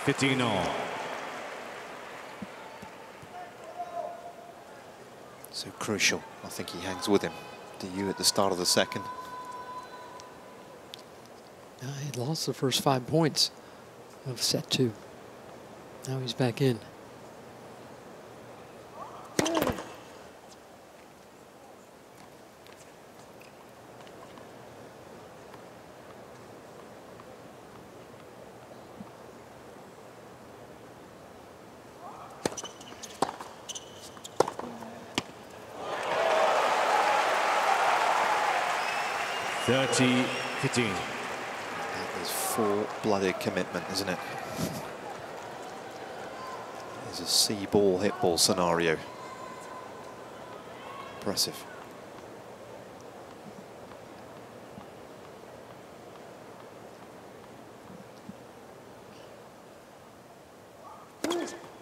15 all. So crucial. I think he hangs with him. DU at the start of the second. He lost the first 5 points of set 2. Now he's back in. $30-15. That is full-blooded commitment, isn't it? There's a see ball, hit ball scenario. Impressive.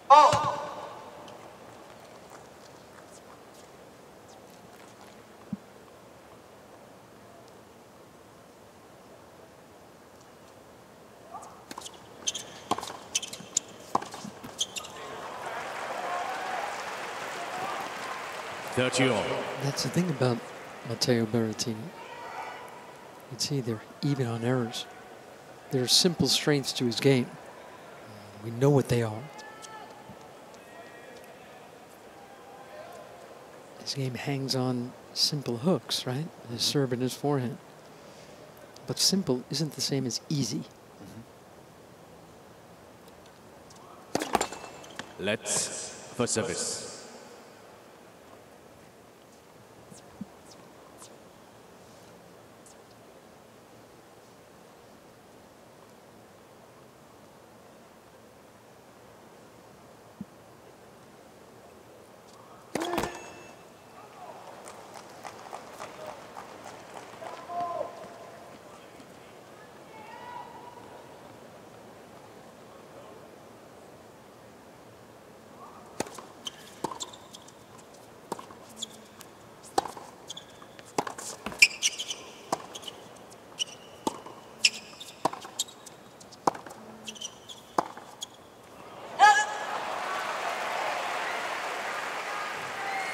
Oh! That's the thing about Matteo Berrettini. You'd see they're even on errors. There are simple strengths to his game. We know what they are. His game hangs on simple hooks, right? His serve and his forehand. But simple isn't the same as easy. Let's for service.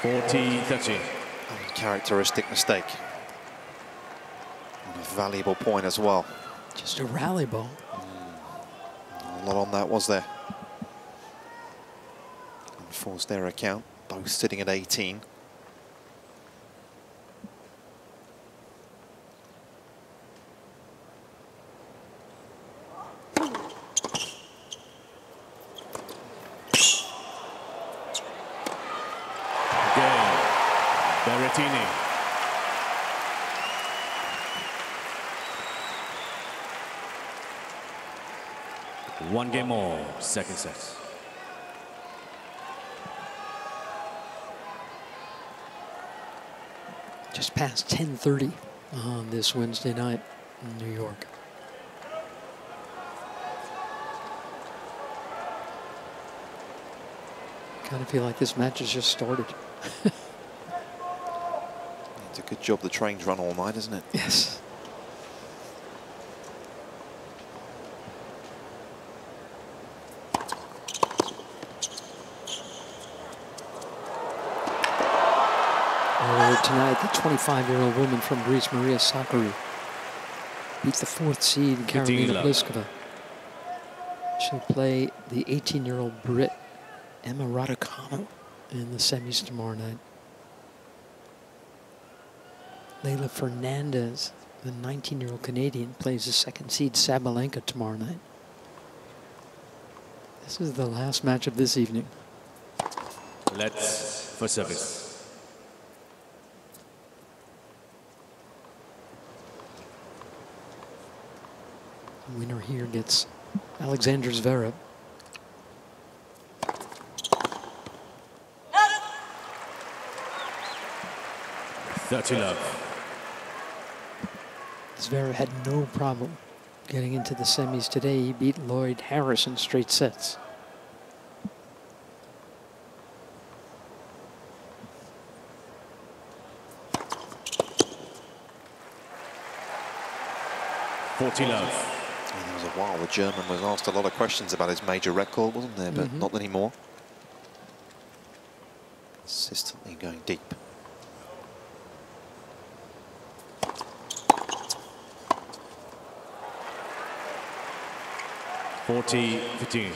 $40-30. Uncharacteristic mistake. And a valuable point as well. Just a rally ball. A lot on that, was there? And forced their account, both sitting at 18. Berrettini. One game more, second set. Just past 10:30 on this Wednesday night in New York. Kind of feel like this match has just started. It's a good job the trains run all night, isn't it? Yes. Earlier tonight, the 25-year-old woman from Greece, Maria Sakkari, beat the 4th seed, Karolina Pliskova. She'll play the 18-year-old Brit, Emma Raducanu, in the semis tomorrow night. Leylah Fernandez, the 19-year-old Canadian, plays the 2nd seed Sabalenka tomorrow night. This is the last match of this evening. Let's for service. The winner here gets Alexander Zverev. $30. Zverev had no problem getting into the semis today. He beat Lloyd Harris in straight sets. $40. There was a while the German was asked a lot of questions about his major record, wasn't there? But not anymore. Consistently going deep. (40-15).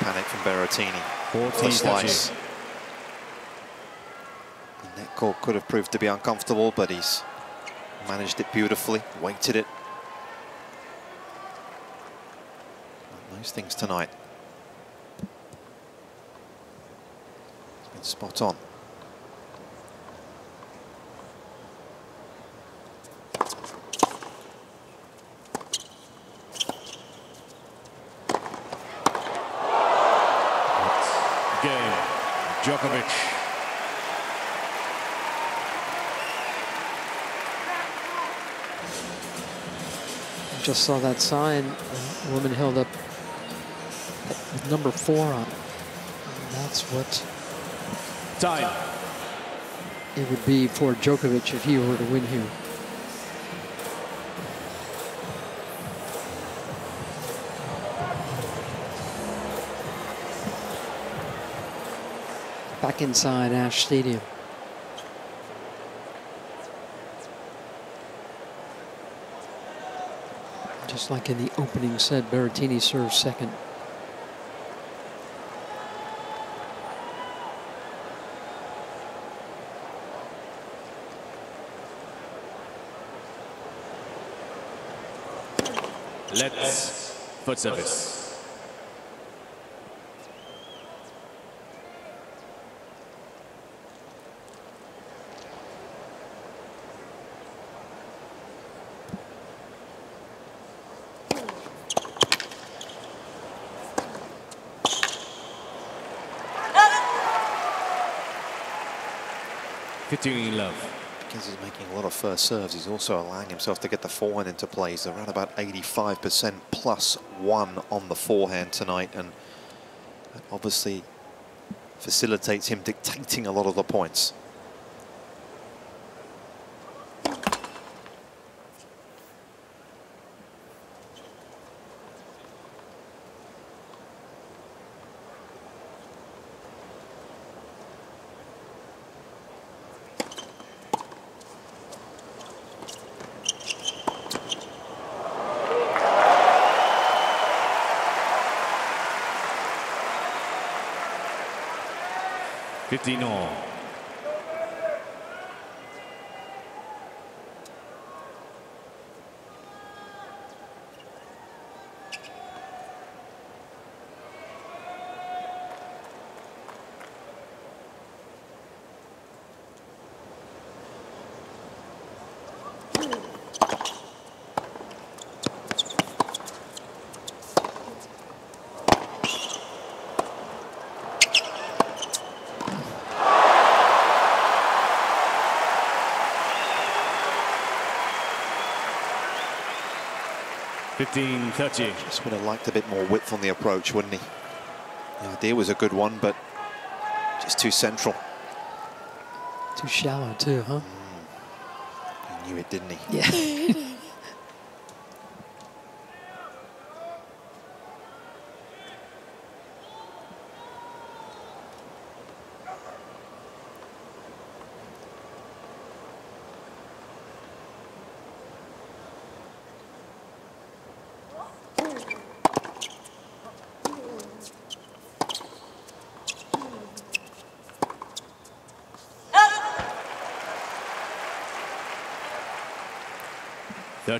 Panic from Berrettini. 40 slice. The net court could have proved to be uncomfortable, but he's managed it beautifully, weighted it. Nice things tonight. It's been spot on. Djokovic. Just saw that sign. A woman held up with number 4 on it. And that's what Time. it would be for Djokovic if he were to win here. Back inside Ash Stadium. Just like in the opening set, Berrettini serves second. Let's foot service. In love. Because he's making a lot of first serves, he's also allowing himself to get the forehand into play. He's around about 85% +1 on the forehand tonight, and that obviously facilitates him dictating a lot of the points. All. (15-30). Just would have liked a bit more width on the approach, wouldn't he? The idea was a good one, but just too central. Too shallow too, huh? He knew it, didn't he? Yeah.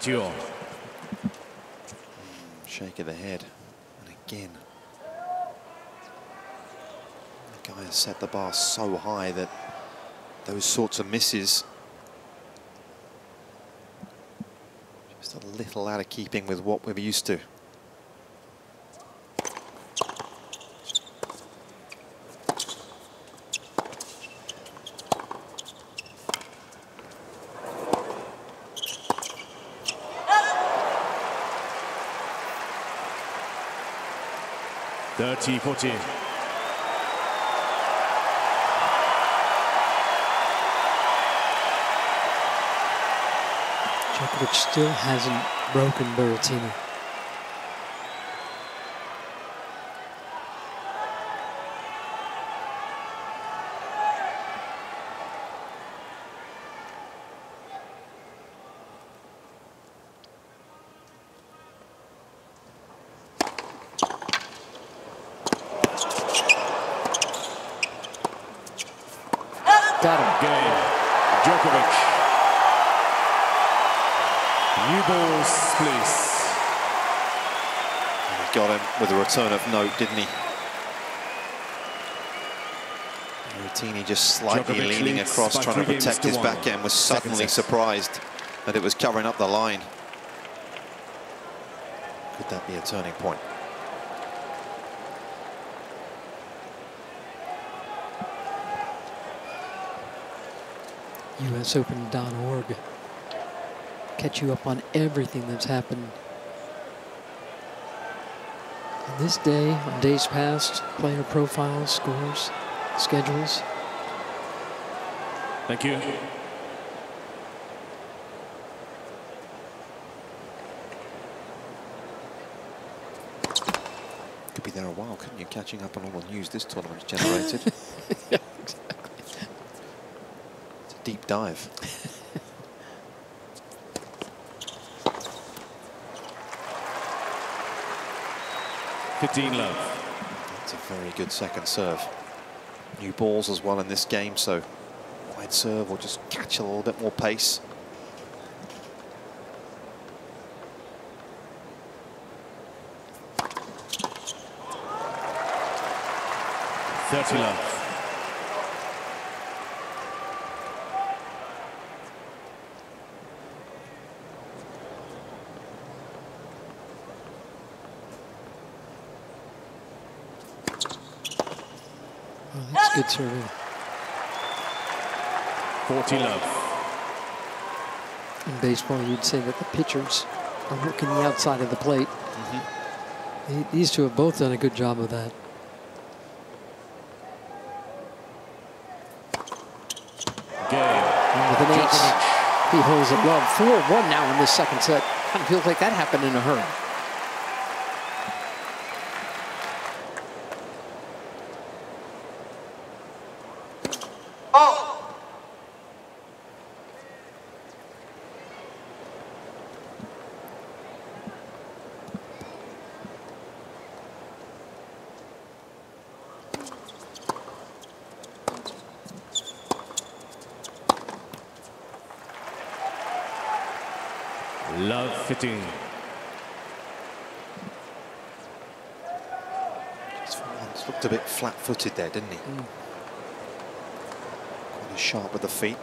All. Shake of the head. And again, the guy has set the bar so high that those sorts of misses Just a little out of keeping with what we're used to. Djokovic still hasn't broken Berrettini. Got him. Game. Djokovic. New balls, please. And he got him with a return of note, didn't he? Berrettini just slightly Djokovic leaning across, trying to protect his backhand, was suddenly surprised that it was covering up the line. Could that be a turning point? USOpen.org. Catch you up on everything that's happened on this day, on days past, player profiles, scores, schedules. Thank you. Could be there a while, couldn't you? Catching up on all the news this tournament's generated. Yeah, exactly. It's a deep dive. Love. That's a very good second serve. New balls as well in this game, so wide serve will just catch a little bit more pace. Love. Oh, that's good serving. 40 love. In baseball, you'd say that the pitchers are working the outside of the plate. These two have both done a good job of that. Game. And with an ace, he holds it well. 4-1 now in this second set. Kind of feels like that happened in a hurry. Love fitting. Just for once looked a bit flat-footed there, didn't he? Quite as sharp with the feet.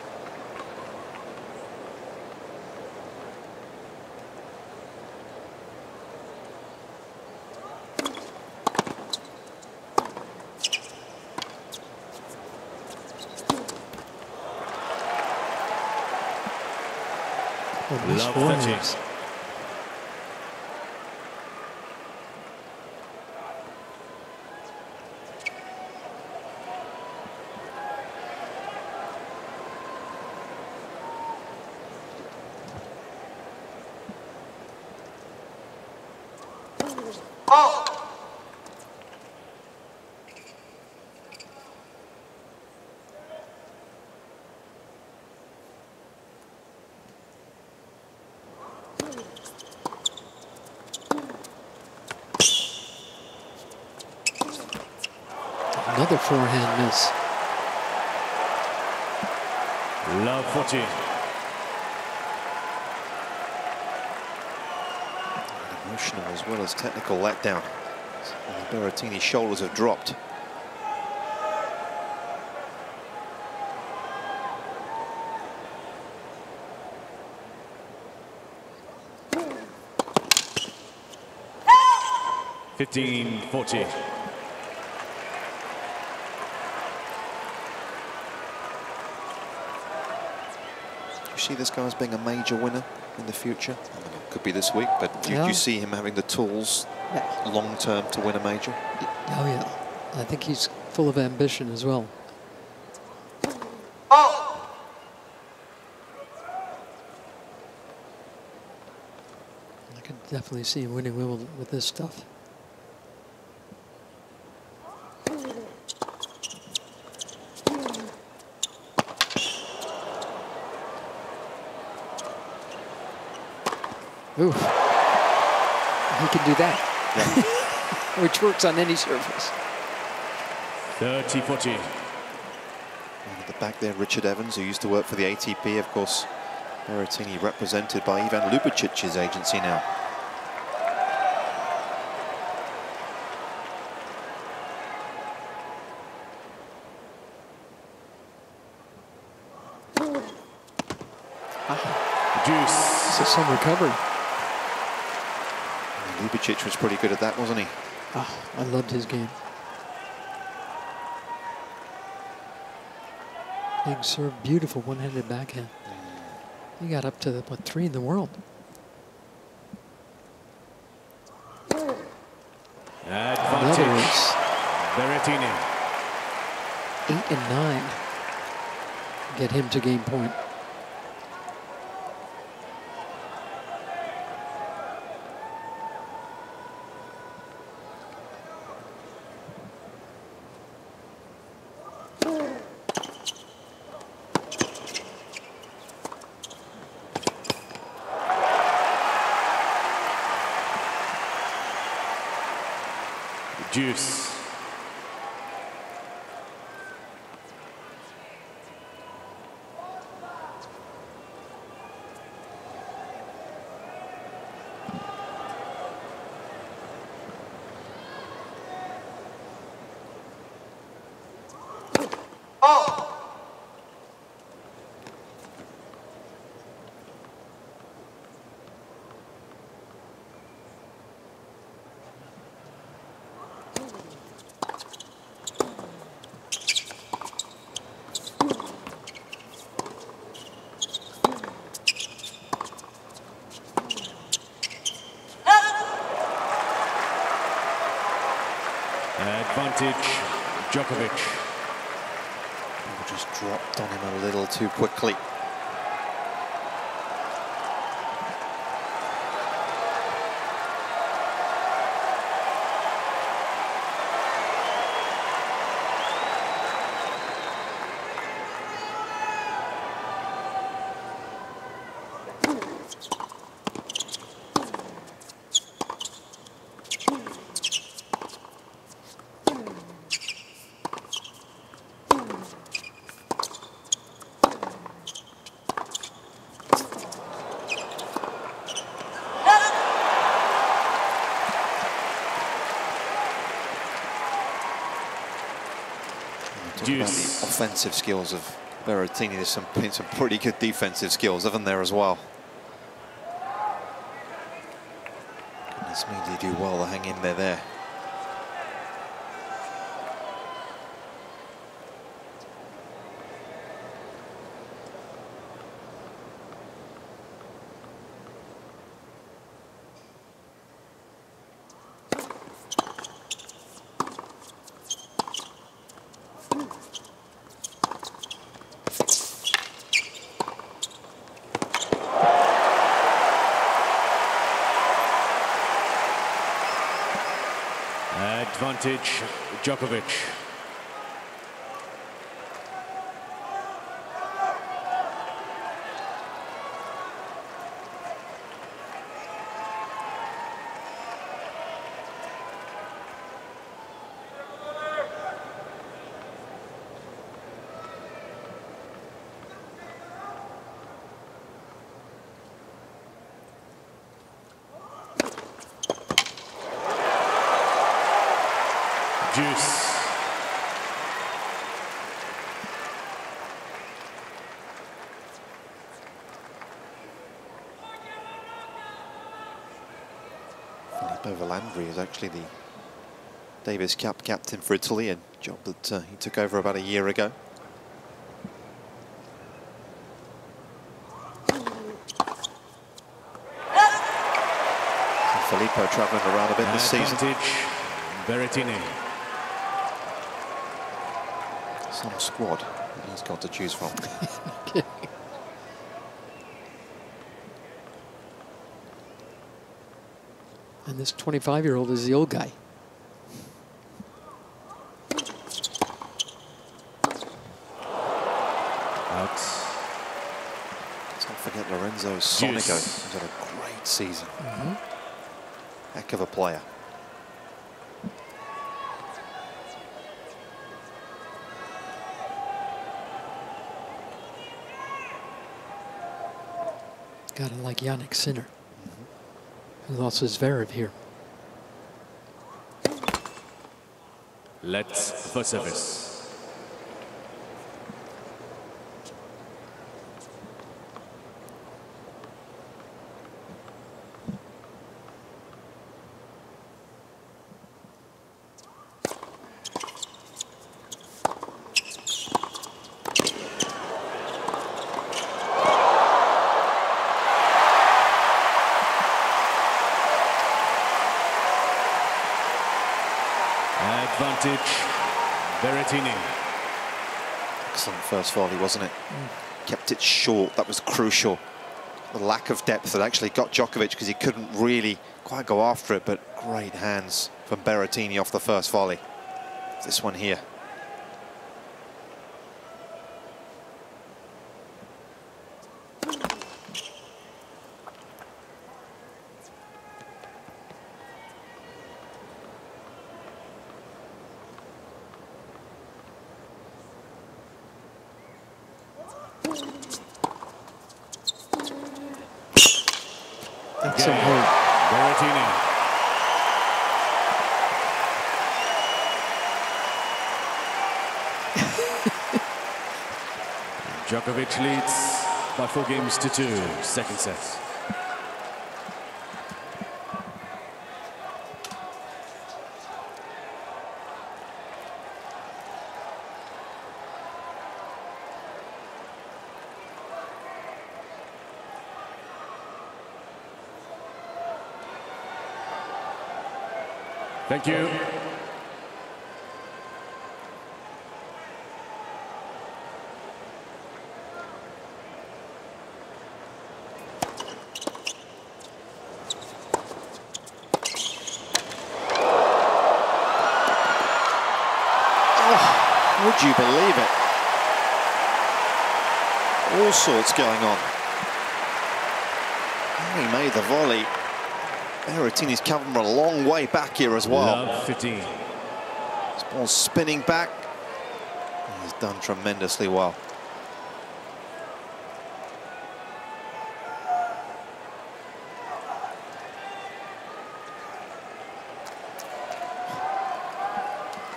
Love 30. Another forehand miss. Love 40. Emotional as well as technical letdown. Berrettini's shoulders have dropped. 15-40. You see this guy as being a major winner in the future? I mean, it could be this week, but do you see him having the tools long term to win a major? Oh yeah, I think he's full of ambition as well. Oh! I could definitely see him winning Wimbledon with this stuff. Ooh, he can do that, which works on any surface. 30-40. And at the back there, Richard Evans, who used to work for the ATP, of course. Berrettini represented by Ivan Ljubicic's agency now. Deuce. This is some recovery. Ljubicic was pretty good at that, wasn't he? Oh, I loved his game. Big serve, beautiful one-handed backhand. He got up to the, what, 3 in the world. Advantage. Berrettini. 8 and 9. Get him to game point. Deuce. Oh! Advantage, Djokovic. Just dropped on him a little too quickly. About the offensive skills of Berrettini, there's some pretty good defensive skills, haven't there, as well? Goodness me, they do well to hang in there. Advantage, Djokovic. Deuce. Filippo Landry is actually the Davis Cup captain for Italy, a job that he took over about a year ago. Filippo travelling around a bit this season. Berrettini. Some squad that he's got to choose from. And this 25-year-old is the old guy. Out. Let's not forget Lorenzo Sonico, who's had a great season. Heck of a player. Gotta like Yannick Sinner, who lost his Zverev here. Let's for service. Advantage, Berrettini. Excellent first volley, wasn't it? Kept it short, that was crucial. The lack of depth that actually got Djokovic because he couldn't really quite go after it, but great hands from Berrettini off the first volley. This one here. Berrettini. Djokovic leads by 4-2, second set. Thank you. Oh, would you believe it? All sorts going on. He made the volley. Berrettini's come from a long way back here as well. Love 15. This ball's spinning back. He's done tremendously well.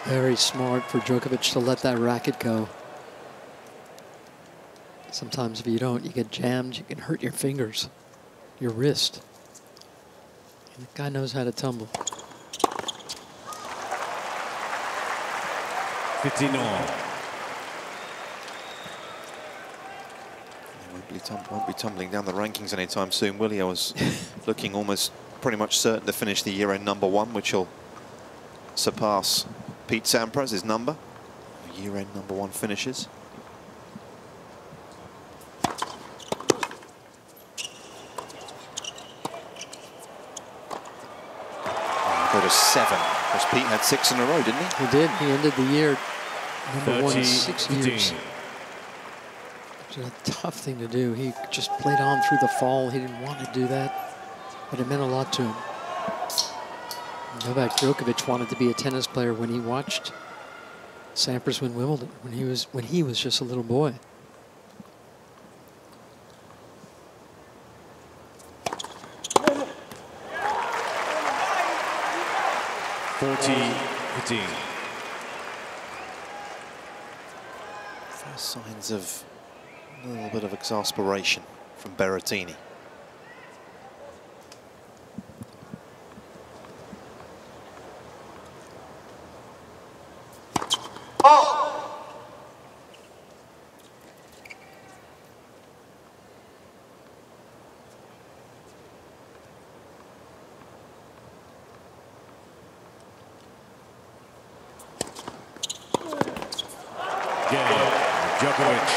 Very smart for Djokovic to let that racket go. Sometimes if you don't, you get jammed, you can hurt your fingers, your wrist. And the guy knows how to tumble. 15 all. Won't be tumbling down the rankings anytime soon, will he? I was looking almost pretty much certain to finish the year-end #1, which will surpass Pete Sampras' number. Year-end #1 finishes. Go to 7, because Pete had 6 in a row, didn't he? He did. He ended the year #1 in 6 years. It was a tough thing to do. He just played on through the fall. He didn't want to do that, but it meant a lot to him. Novak Djokovic wanted to be a tennis player when he watched Sampras win Wimbledon, when he was just a little boy. First signs of a little bit of exasperation from Berrettini. again, Djokovic.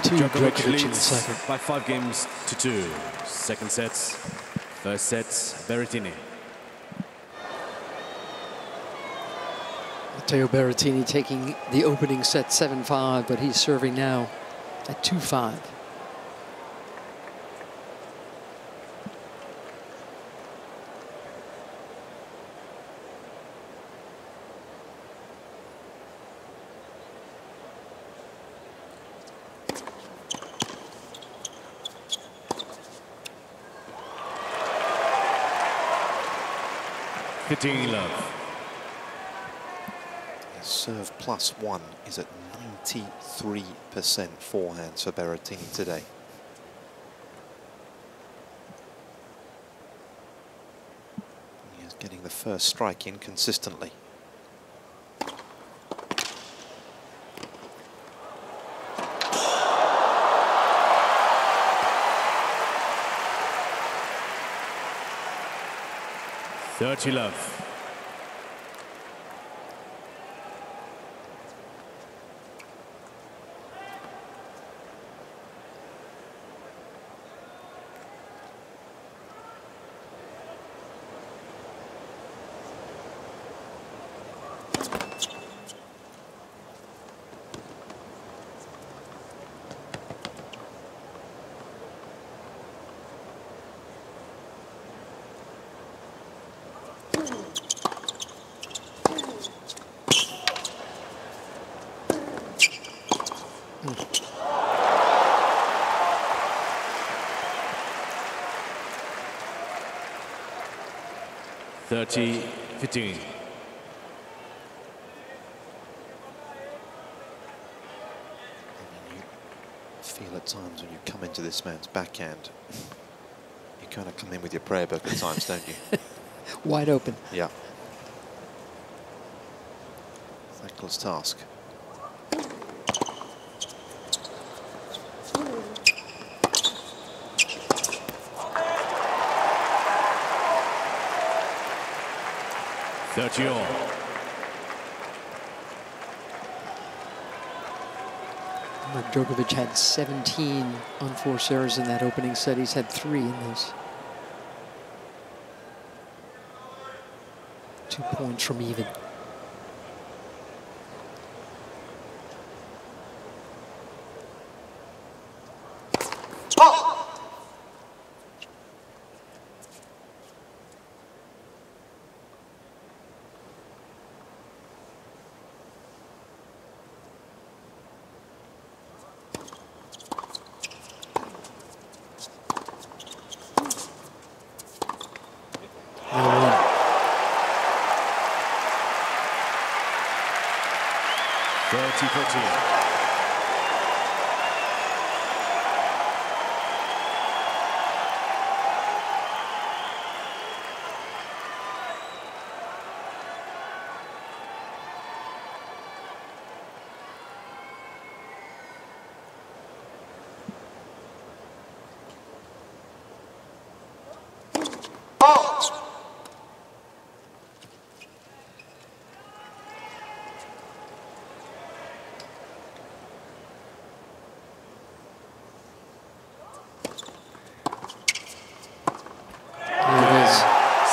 Djokovic in the leads second. by 5-2. Second sets, first sets, Berrettini. Matteo Berrettini taking the opening set 7-5, but he's serving now at 2-5. Love. His serve +1 is at 93% forehand for Berrettini today. He is getting the first strike in consistently. Love. Thirty, 15. You feel at times when you come into this man's backhand, you kind of come in with your prayer book at times, don't you? Wide open. Yeah. Thankless task. Djokovic had 17 unforced errors in that opening set. He's had 3 in this. 2 points from even.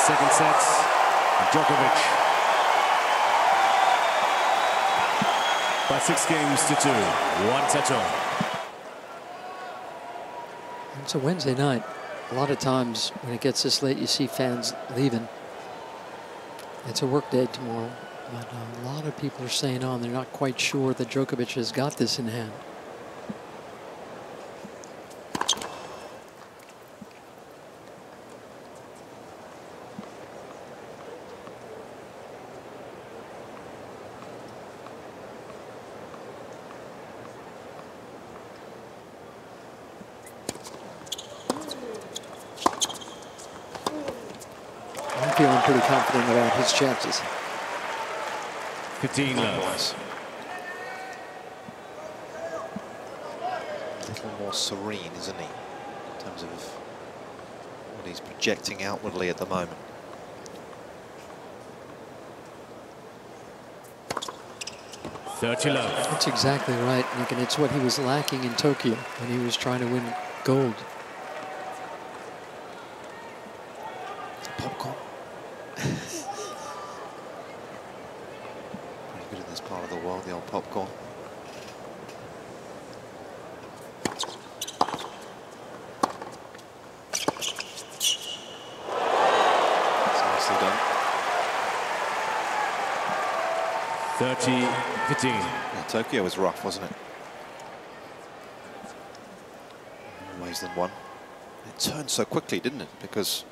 Second sets, Djokovic by 6-2. 1 set all. It's a Wednesday night. A lot of times when it gets this late, you see fans leaving. It's a work day tomorrow, but a lot of people are staying on. They're not quite sure that Djokovic has got this in hand. Feeling pretty confident about his chances. 15 love. A little more serene, isn't he, in terms of what he's projecting outwardly at the moment. 30 love. That's exactly right, Nick, and it's what he was lacking in Tokyo when he was trying to win gold. Popcorn. Pretty good in this part of the world, the old popcorn. It's nicely done. 30-15. Yeah, Tokyo was rough, wasn't it? More ways than one. It turned so quickly, didn't it? Because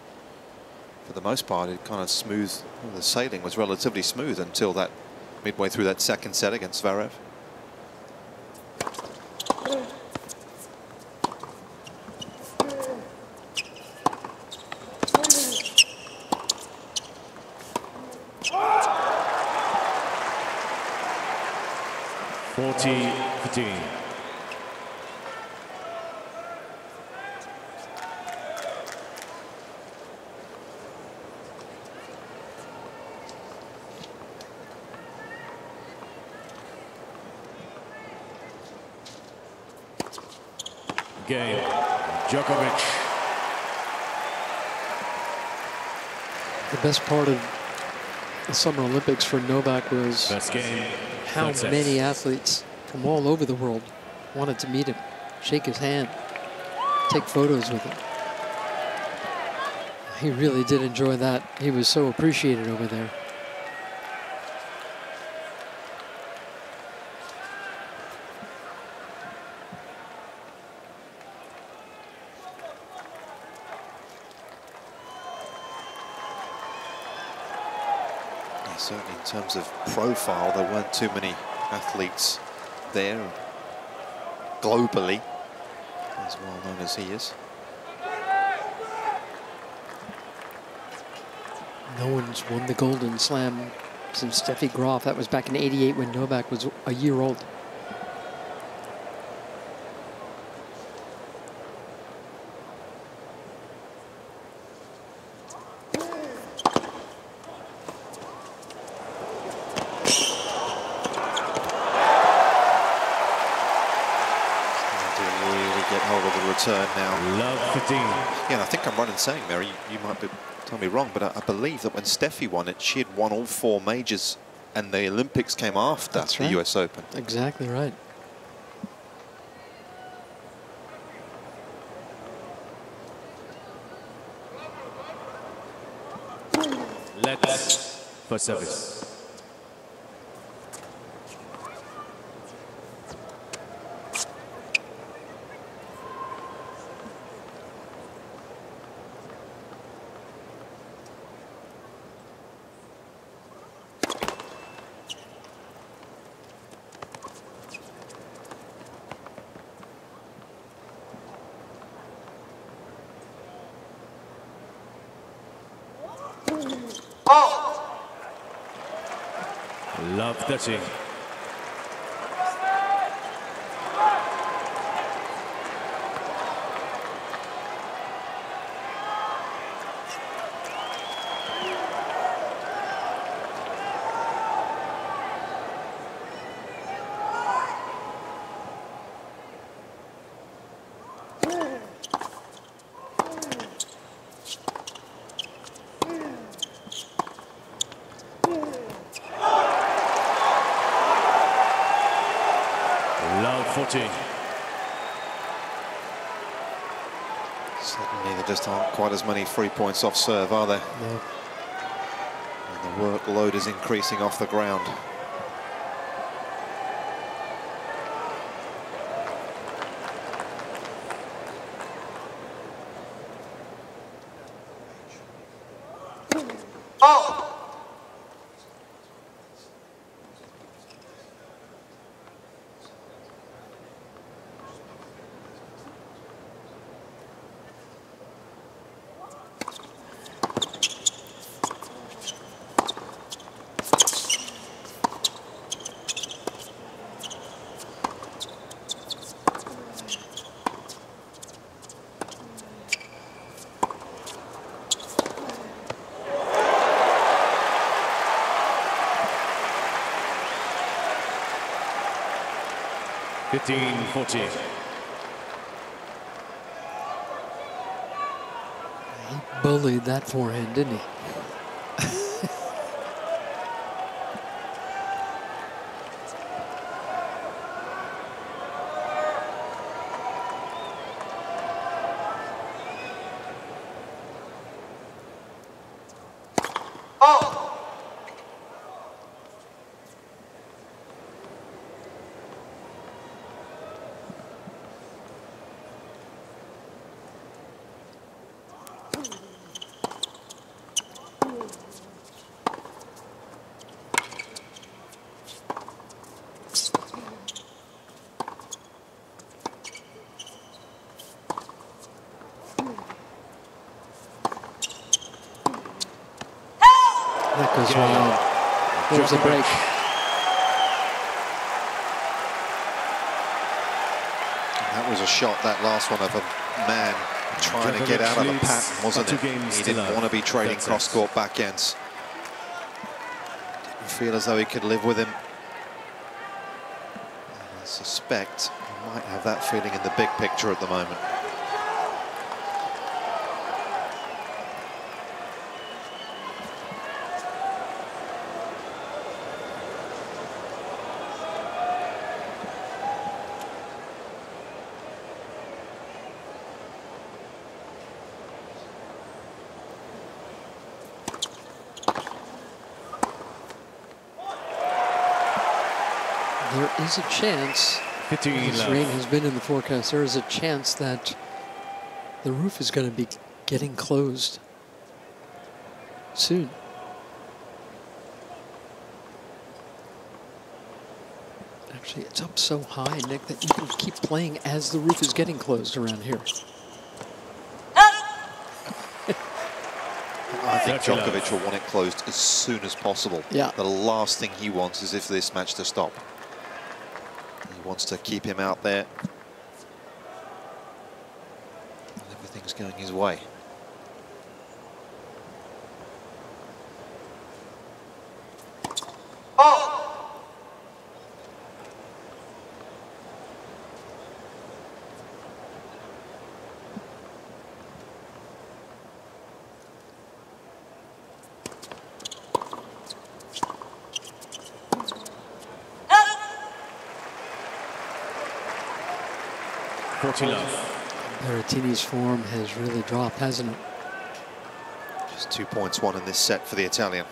for the most part, it kind of smooth. The sailing was relatively smooth until that midway through that second set against Zverev. Game. Djokovic. The best part of the Summer Olympics for Novak was First game. how third set. many athletes from all over the world wanted to meet him, shake his hand, take photos with him. He really did enjoy that. He was so appreciated over there. Certainly in terms of profile, there weren't too many athletes there globally, as well known as he is. No one's won the Golden Slam since Steffi Graf. That was back in '88 when Novak was a year old. Return now. Love 15. Yeah, and I think I'm right in saying, Mary, you might be tell me wrong, but I believe that when Steffi won it, she had won all 4 majors, and the Olympics came after That's the right. US Open. Exactly right. Let's for service. Love 30. Love 40. Certainly there just aren't quite as many free points off serve, are there? No. And the workload is increasing off the ground. 15-14. He bullied that forehand, didn't he? That goes wild. There's a break. And that was a shot, that last one, of a man trying to get out of the pattern, wasn't it? He didn't want to be trading cross-court backends. Didn't feel as though he could live with him. And I suspect he might have that feeling in the big picture at the moment. There is a chance, this rain has been in the forecast, there is a chance that the roof is going to be getting closed soon. Actually, it's up so high, Nick, that you can keep playing as the roof is getting closed around here. I think Djokovic will want it closed as soon as possible. Yeah. The last thing he wants is for this match to stop. He wants to keep him out there. And everything's going his way. Berrettini's form has really dropped, hasn't it? Just 2 points won in this set for the Italian.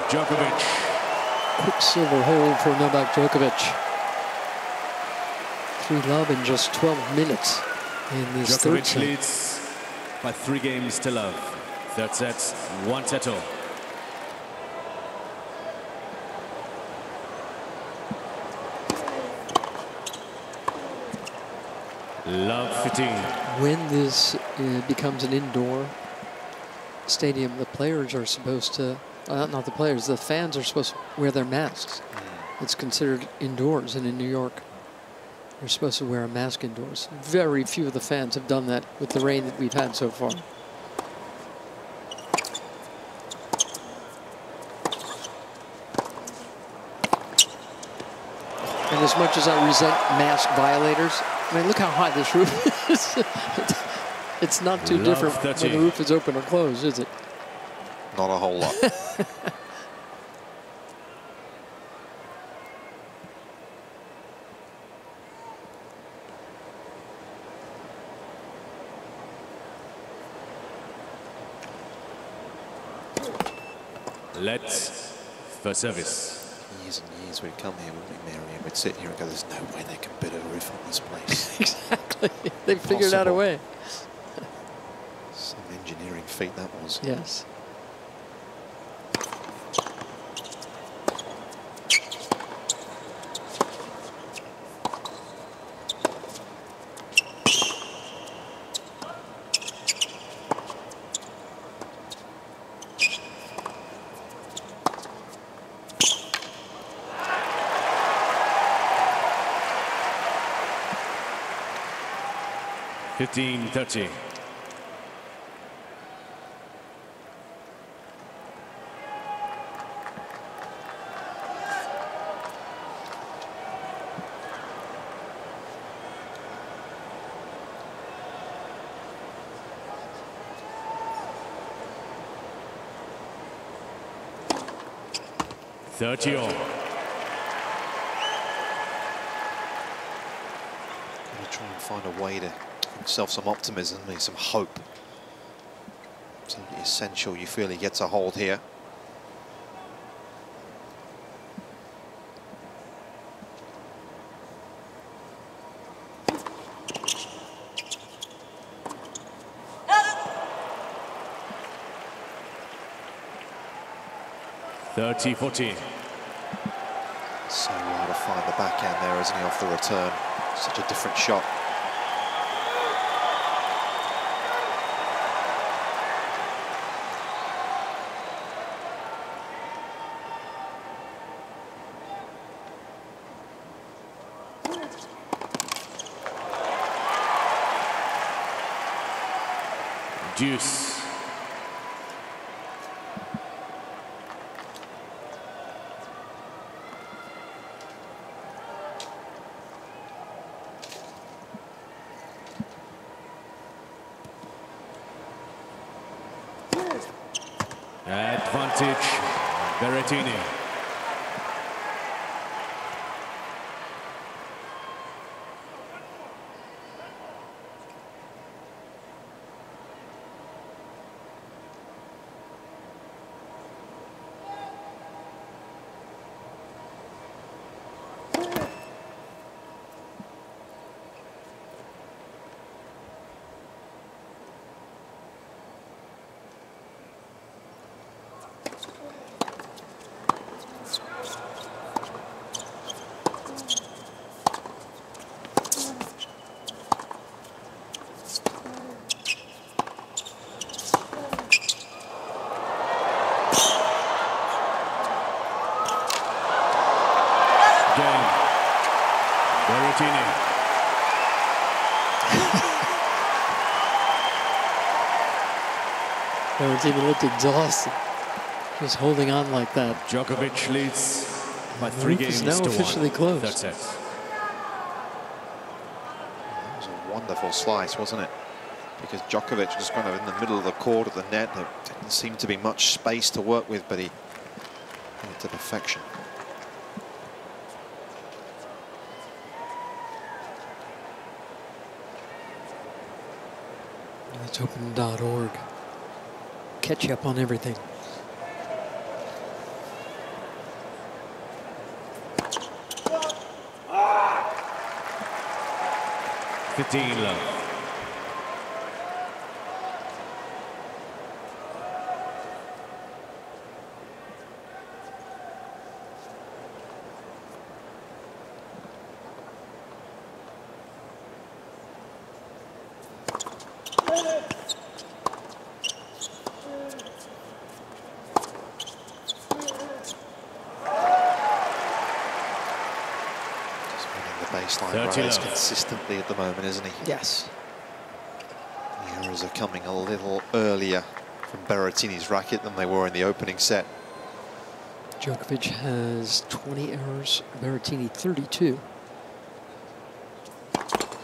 Djokovic. Quicksilver hold for Novak Djokovic. 3-love in just 12 minutes in this third set. Djokovic leads by 3 games to love. Third set, 1-all. Love 15. When this becomes an indoor stadium, the players are supposed to, not the players, the fans are supposed to wear their masks. It's considered indoors, and in New York, you're supposed to wear a mask indoors. Very few of the fans have done that with the rain that we've had so far. And as much as I resent mask violators, I mean, look how high this roof is. It's not too different when the roof is open or closed, is it? Not a whole lot. Let's for service. Years and years we'd come here, wouldn't we, Mary? And we'd sit here and go, there's no way they can build a roof on this place. Exactly. They figured out a way. Some engineering feat that was. Yes. 15-30. Try and find a way to give himself some optimism and some hope. Absolutely essential. You feel he gets a hold here. $30-14. So hard to find the backhand there, isn't he, off the return? Such a different shot. Deuce. Advantage, Berrettini. Berrettini. Berrettini looked exhausted, just holding on like that. Djokovic leads by 3 games now to officially 1. closed. Third set. That was a wonderful slice, wasn't it? Because Djokovic was kind of in the middle of the court of the net. There didn't seem to be much space to work with, but he did it to perfection. That's open.org. Catch you up on everything. $15 love. Rise consistently at the moment, isn't he? Yes. The errors are coming a little earlier from Berrettini's racket than they were in the opening set. Djokovic has 20 errors, Berrettini 32.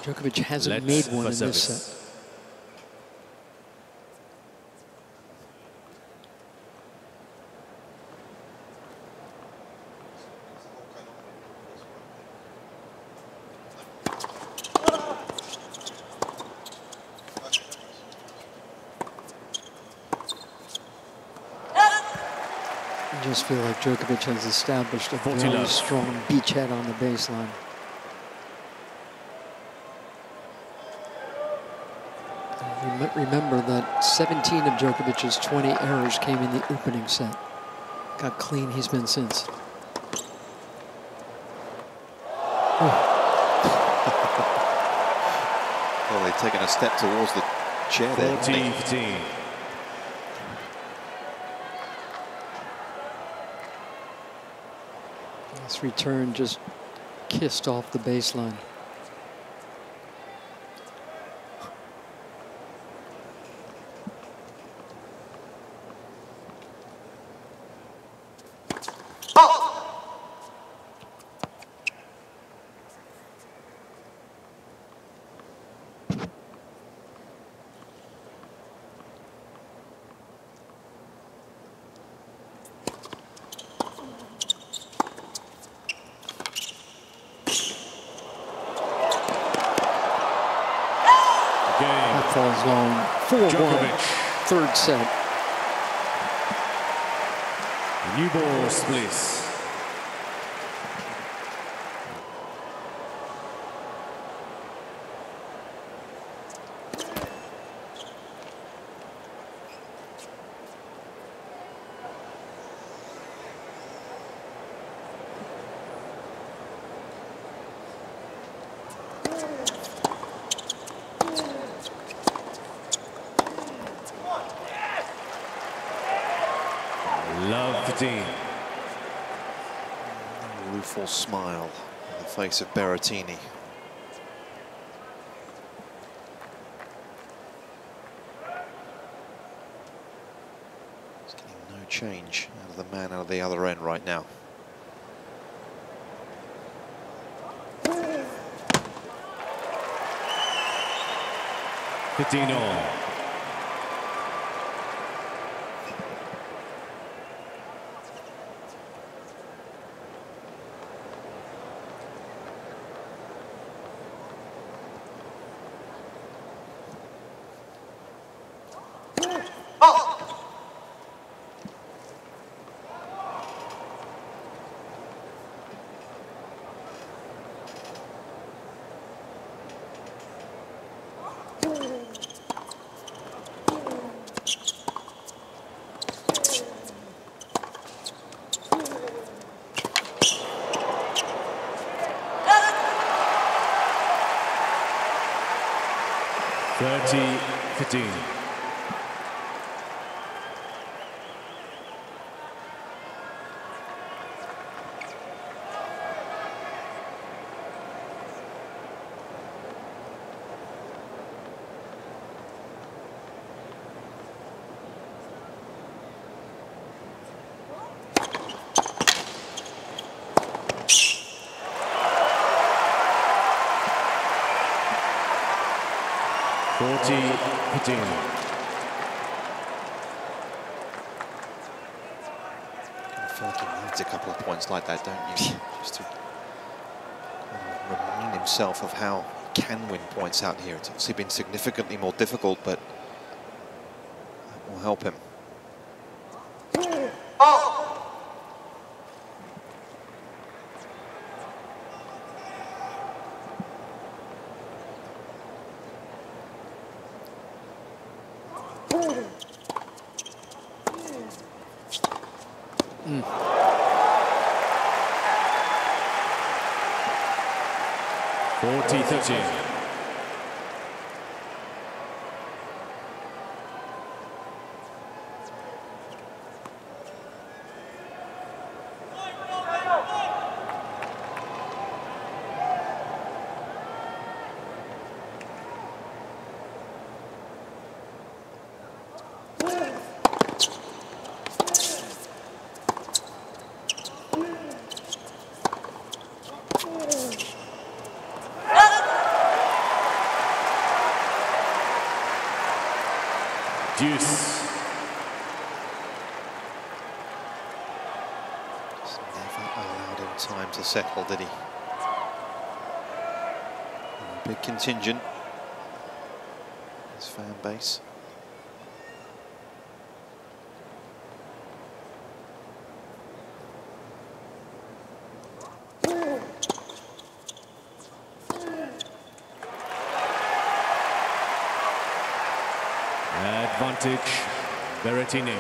Djokovic hasn't made one in this set. I just feel like Djokovic has established a very strong beachhead on the baseline. You might remember that 17 of Djokovic's 20 errors came in the opening set. Got clean he's been since. Well, they've taken a step towards the chair there. 14-15. This return just kissed off the baseline. falls long. 4-1, Djokovic. third set. New balls, please. Love the team. A rueful smile on the face of Berrettini. He's getting no change out of the man out of the other end right now. All. $30-15. $40-15. I feel like he needs a couple of points like that, don't you? Just to remind himself of how he can win points out here. It's obviously been significantly more difficult, but that will help him. $40-13. Deuce. Just never allowed him time to settle, did he? And a big contingent. His fan base. Advantage, Berrettini.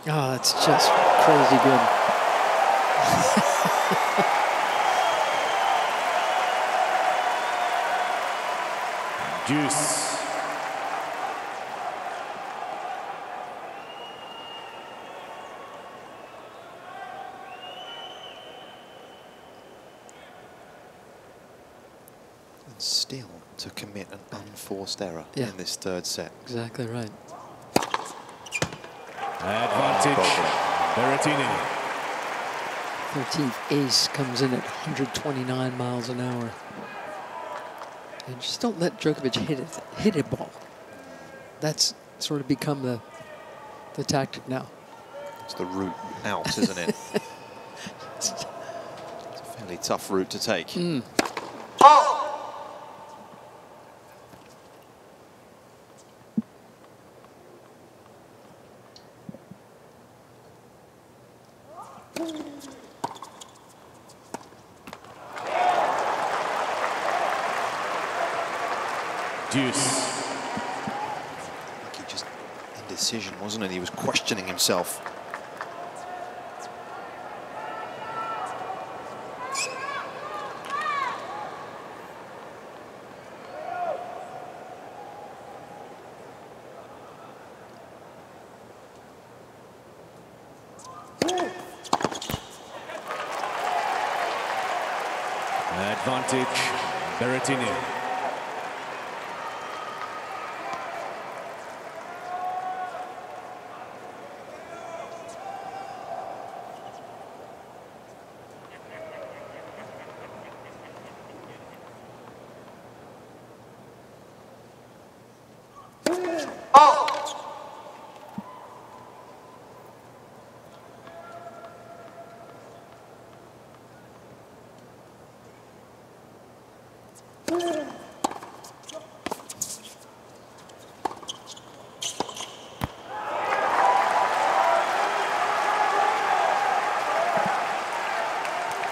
Oh, it's just crazy good. Deuce. And still to commit an unforced error Yeah. in this third set. Exactly right. Advantage. Berrettini. 13th ace comes in at 129 miles an hour. And just don't let Djokovic hit a ball. That's sort of become the tactic now. It's the route out, isn't it? It's a fairly tough route to take. Deuce. He just indecision, wasn't it? He was questioning himself. Advantage, Berrettini.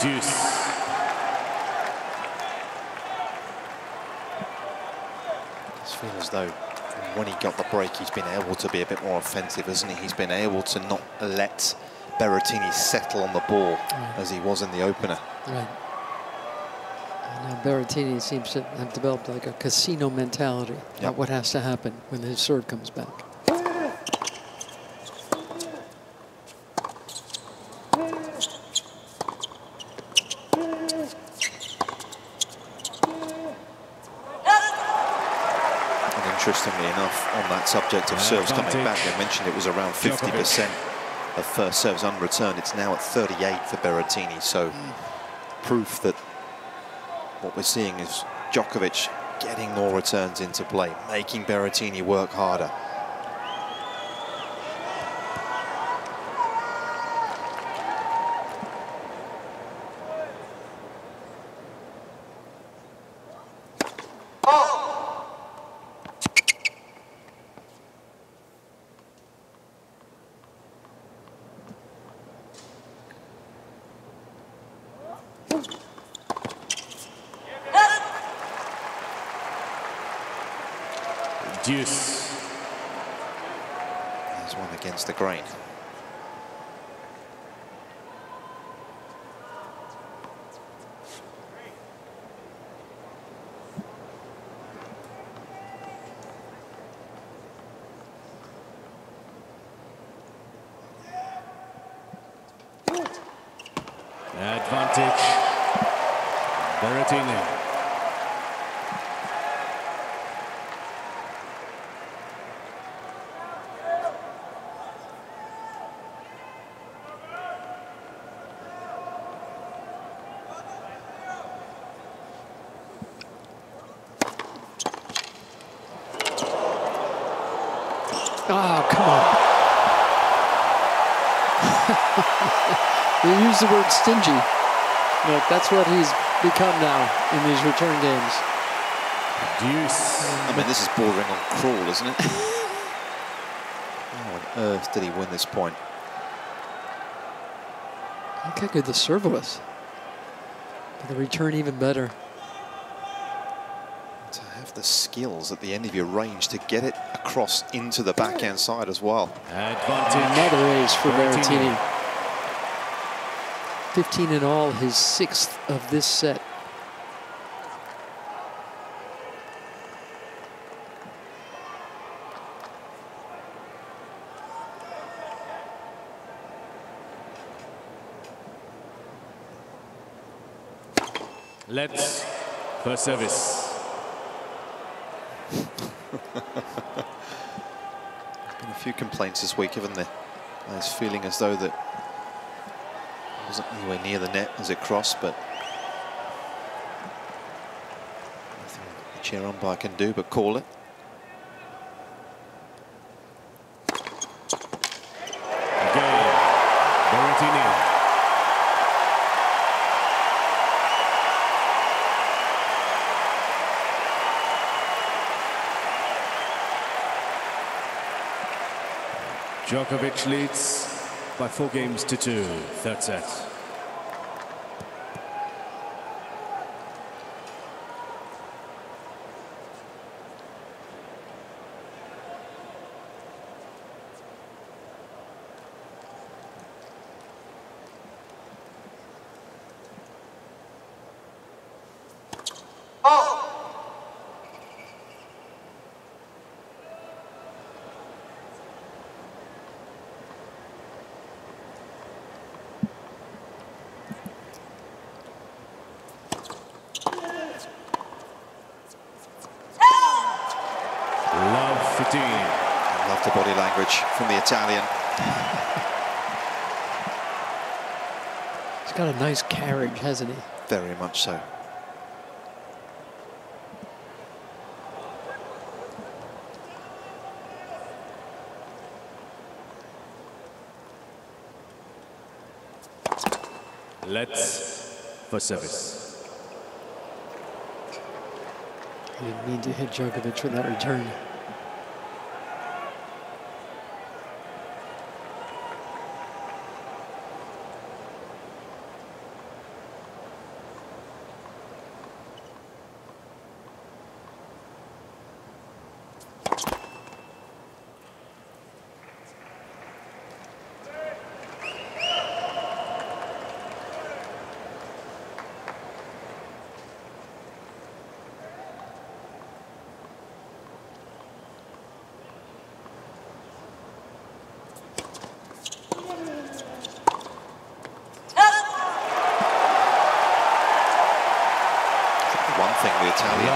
Deuce. Just feel as though when he got the break, he's been able to be a bit more offensive, hasn't he? He's been able to not let Berrettini settle on the ball as he was in the opener. Right. And now Berrettini seems to have developed like a casino mentality about what has to happen when his serve comes back. Interestingly enough, on that subject of serves coming back, I mentioned it was around 50% of first serves unreturned. It's now at 38 for Berrettini, so proof that what we're seeing is Djokovic getting more returns into play, making Berrettini work harder. Deuce. There's one against the grain. Advantage, Berrettini. Oh, come on. You use the word stingy. Look, that's what he's become now in these return games. Deuce. I mean, this is bordering on cruel, isn't it? How on earth did he win this point? Look how good the serve was. But the return even better. To have the skills at the end of your range to get it across into the backhand side as well. Advantage. Another ace for Berrettini. 15 in all, his 6th of this set. Let's first service. There's been a few complaints this week, haven't there? I was feeling as though that it wasn't anywhere near the net as it crossed, but nothing the chair umpire can do but call it. Again, Berrettini. Djokovic leads by 4 games to 2, third set. Oh! I love the body language from the Italian. He's got a nice carriage, hasn't he? Very much so. Let's for service. He didn't mean to hit Djokovic for that return.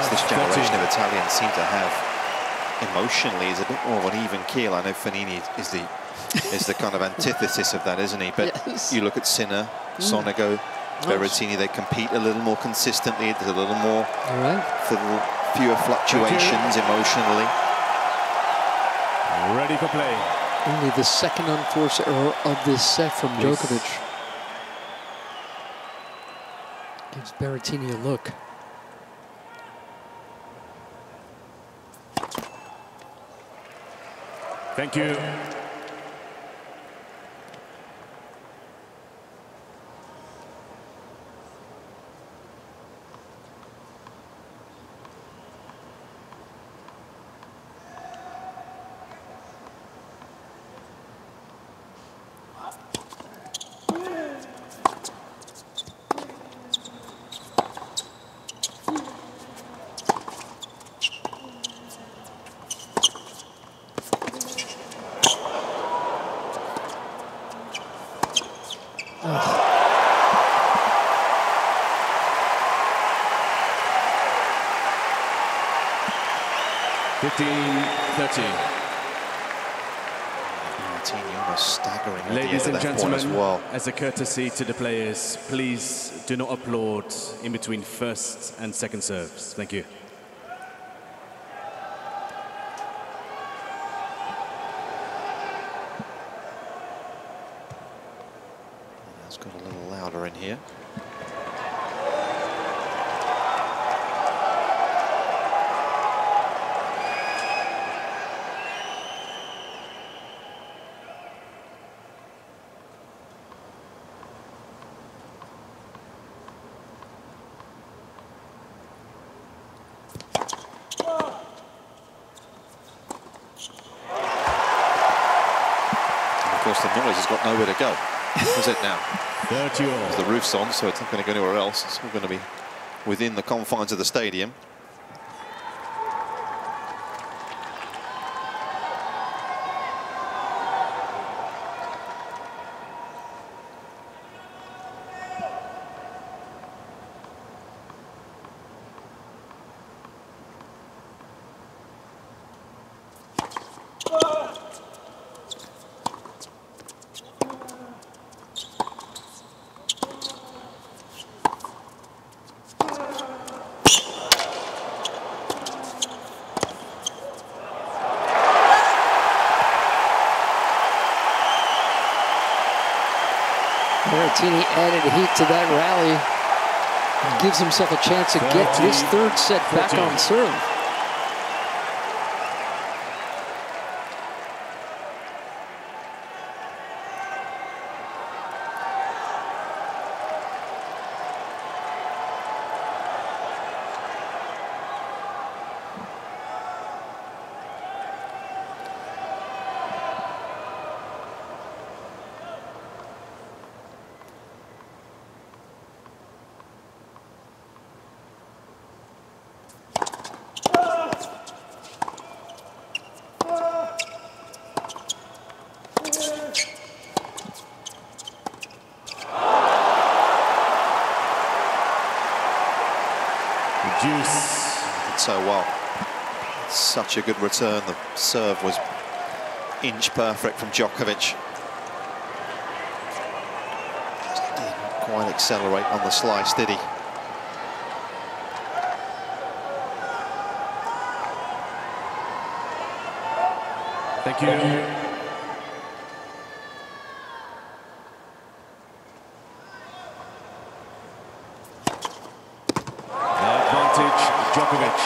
This generation of Italians seem to have emotionally is a bit more of an even keel. I know Fognini is the kind of antithesis of that, isn't he? But yes. You look at Sinner, Sonego, Berrettini, they compete a little more consistently. There's a little more, fewer fluctuations emotionally. Ready for play. Only the second unforced error of this set from Djokovic. Gives Berrettini a look. Thank you. Almost staggering at Ladies the end and of that point gentlemen, as well. as a courtesy to the players, please do not applaud in between first and second serves. Thank you. That's got a little louder in here. The noise has got nowhere to go, is it now? The roof's on, so it's not going to go anywhere else. It's all going to be within the confines of the stadium. Berrettini added heat to that rally and gives himself a chance to get this third set back on serve. Did so well. Such a good return. The serve was inch perfect from Djokovic. Didn't quite accelerate on the slice, did he? Thank you. Djokovic.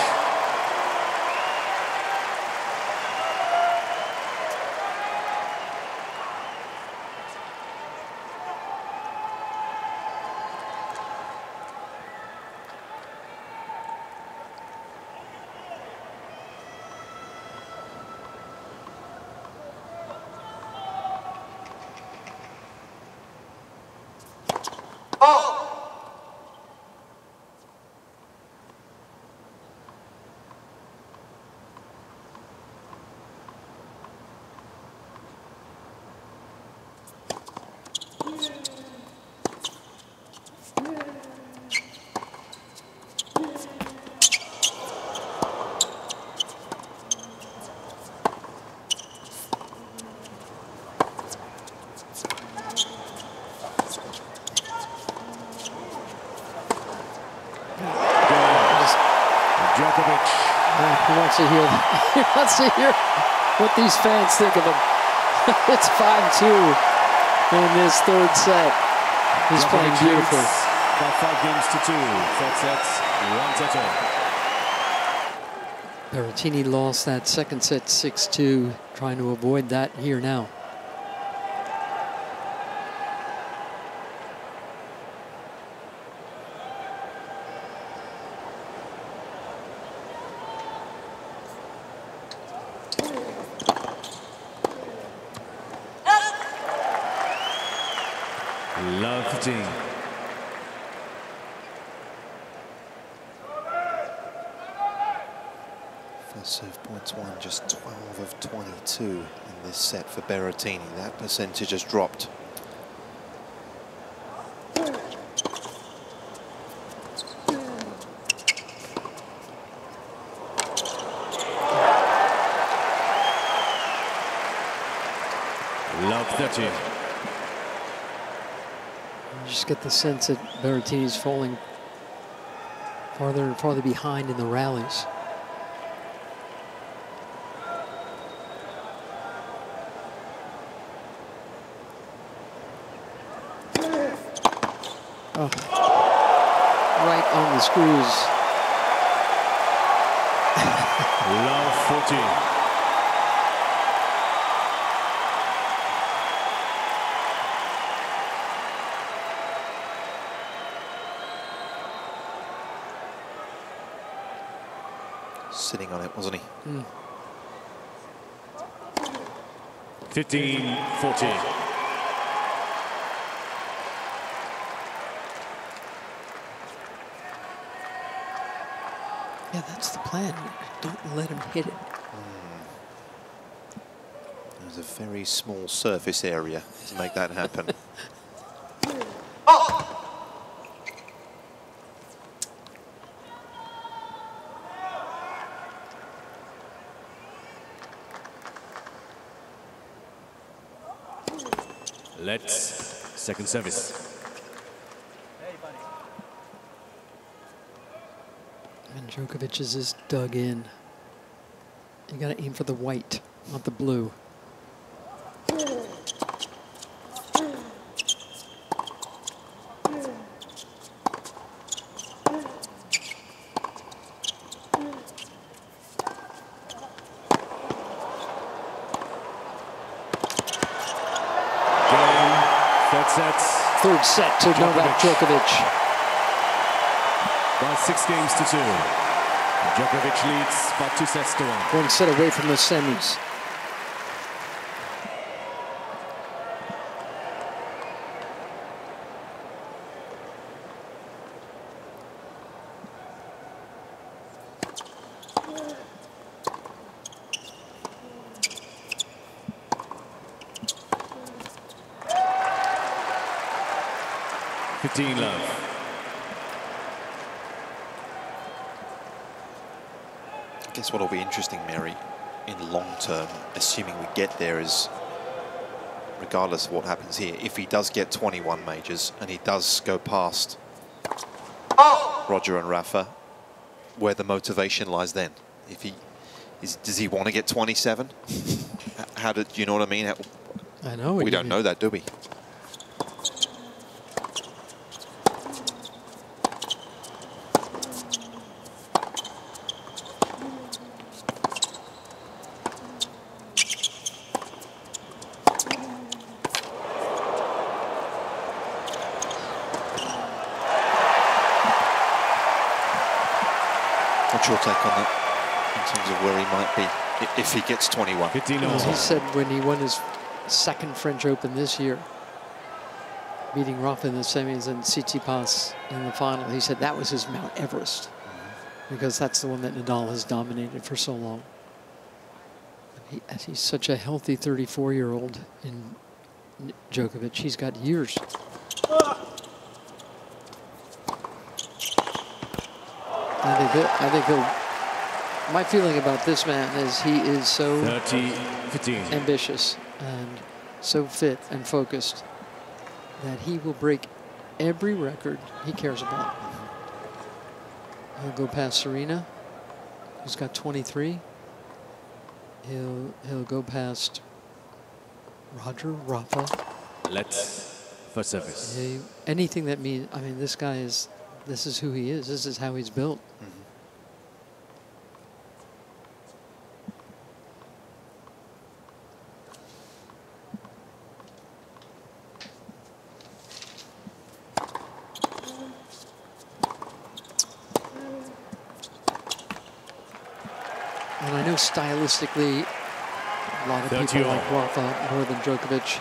Djokovic. He wants to hear. He wants to hear what these fans think of him. It's 5-2 in this third set. He's playing beautifully. By 5 games to 2. Third set, 1-0. Berrettini lost that second set 6-2, trying to avoid that here now. Love 15. First serve points won, just 12 of 22 in this set for Berrettini. That percentage has dropped. Love 30. You just get the sense that Berrettini's falling farther and farther behind in the rallies. Oh. Right on the screws. Love 14. Sitting on it, wasn't he? 15-14. Yeah, that's the plan. Don't let him hit it. There's a very small surface area to make that happen. Let's second service. And Djokovic is just dug in. You got to aim for the white, not the blue. third set to Novak Djokovic. By 6 games to 2. Djokovic leads by 2 sets to 1. One set away from the semis. Love. I guess what will be interesting, Mary, in long term, assuming we get there, is regardless of what happens here, if he does get 21 majors and he does go past Roger and Rafa, where the motivation lies then. If he does he want to get 27? How did you know what I mean? I know. We don't know that, do we? What's your take on that in terms of where he might be if he gets 21? He said when he won his second French Open this year, beating Rafa in the semis and Tsitsipas in the final, he said that was his Mount Everest, because that's the one that Nadal has dominated for so long. He's such a healthy 34-year-old in Djokovic. He's got years. I think he'll. My feeling about this man is he is so ambitious and so fit and focused that he will break every record he cares about. He'll go past Serena, who's got 23. He'll go past Roger, Rafa. For service. Anything that means. I mean, this guy is. This is who he is. This is how he's built. And I know stylistically, a lot of people like Rafa more than Djokovic.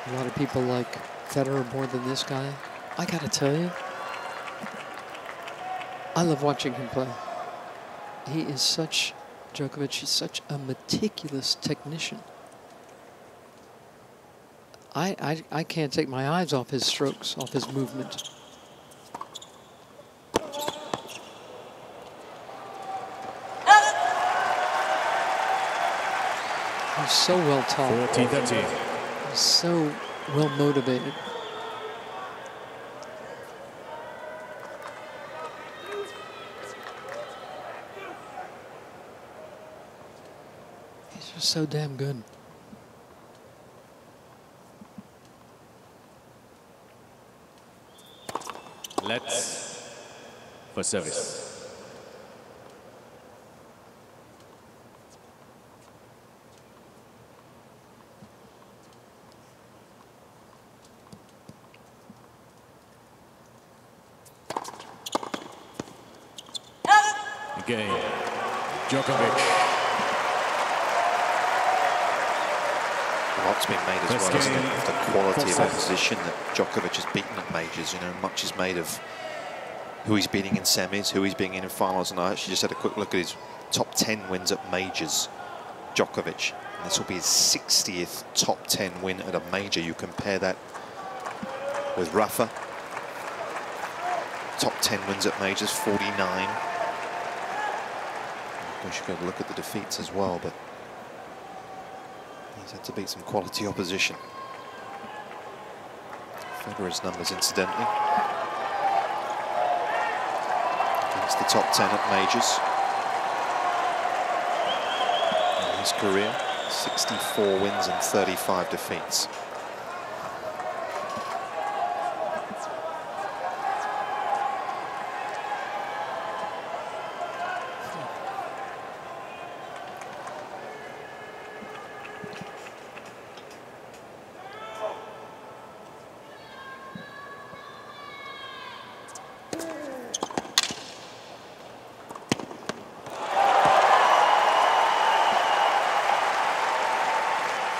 A lot of people like Federer more than this guy. I gotta tell you, I love watching him play. He is such, Djokovic is such a meticulous technician. I can't take my eyes off his strokes, off his movement. He's so well taught. 14-13. He's so well motivated. He's just so damn good. For service. Again, Djokovic. A lot's been made as well, isn't it, of the quality of opposition that Djokovic has beaten at majors. You know, much is made of who he's beating in semis, who he's beating in finals. And I actually just had a quick look at his top 10 wins at majors, Djokovic. And this will be his 60th top 10 win at a major. You compare that with Rafa. Top 10 wins at majors, 49. We should go look at the defeats as well, but he's had to beat some quality opposition. Federer's numbers, incidentally, against the top 10 at majors in his career, 64 wins and 35 defeats.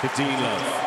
15 love.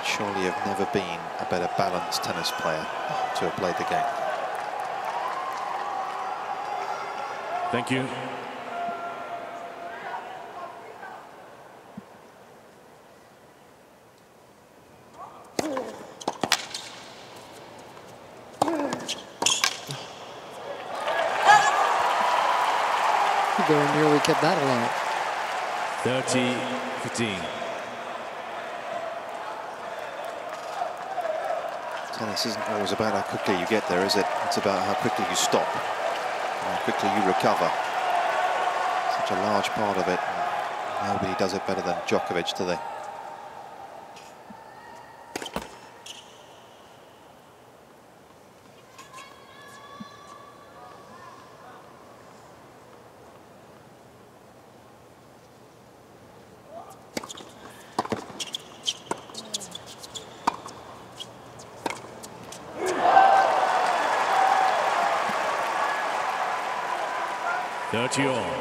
Surely have never been a better balanced tennis player to have played the game. Thank you. Very nearly kept that alive. 30-15. Tennis isn't always about how quickly you get there, is it? It's about how quickly you stop, how quickly you recover. Such a large part of it. Nobody does it better than Djokovic today. All.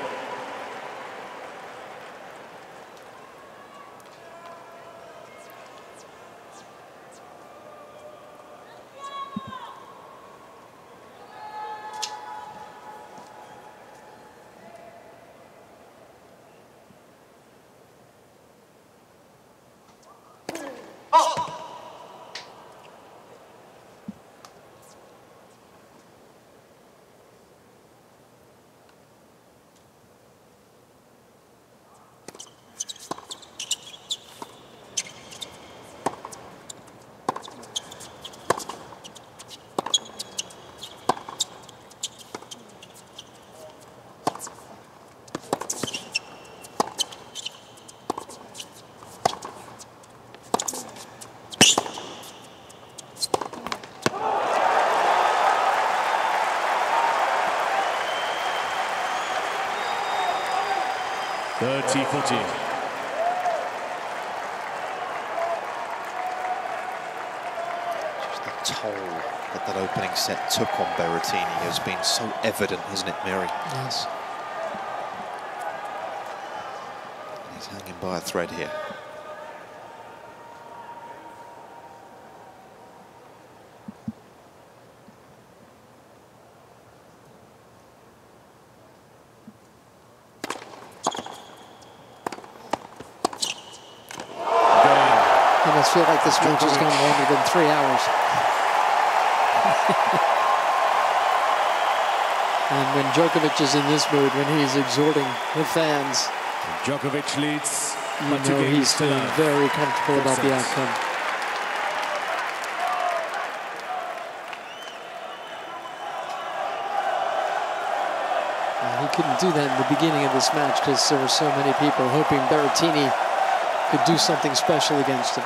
Just the toll that opening set took on Berrettini has been so evident, hasn't it, Mary? Yes. He's hanging by a thread here. I feel like this match has gone longer than 3 hours. And when Djokovic is in this mood, when he's exhorting the fans, Djokovic leads. You know he's feeling very comfortable about the outcome. And he couldn't do that in the beginning of this match because there were so many people hoping Berrettini could do something special against him.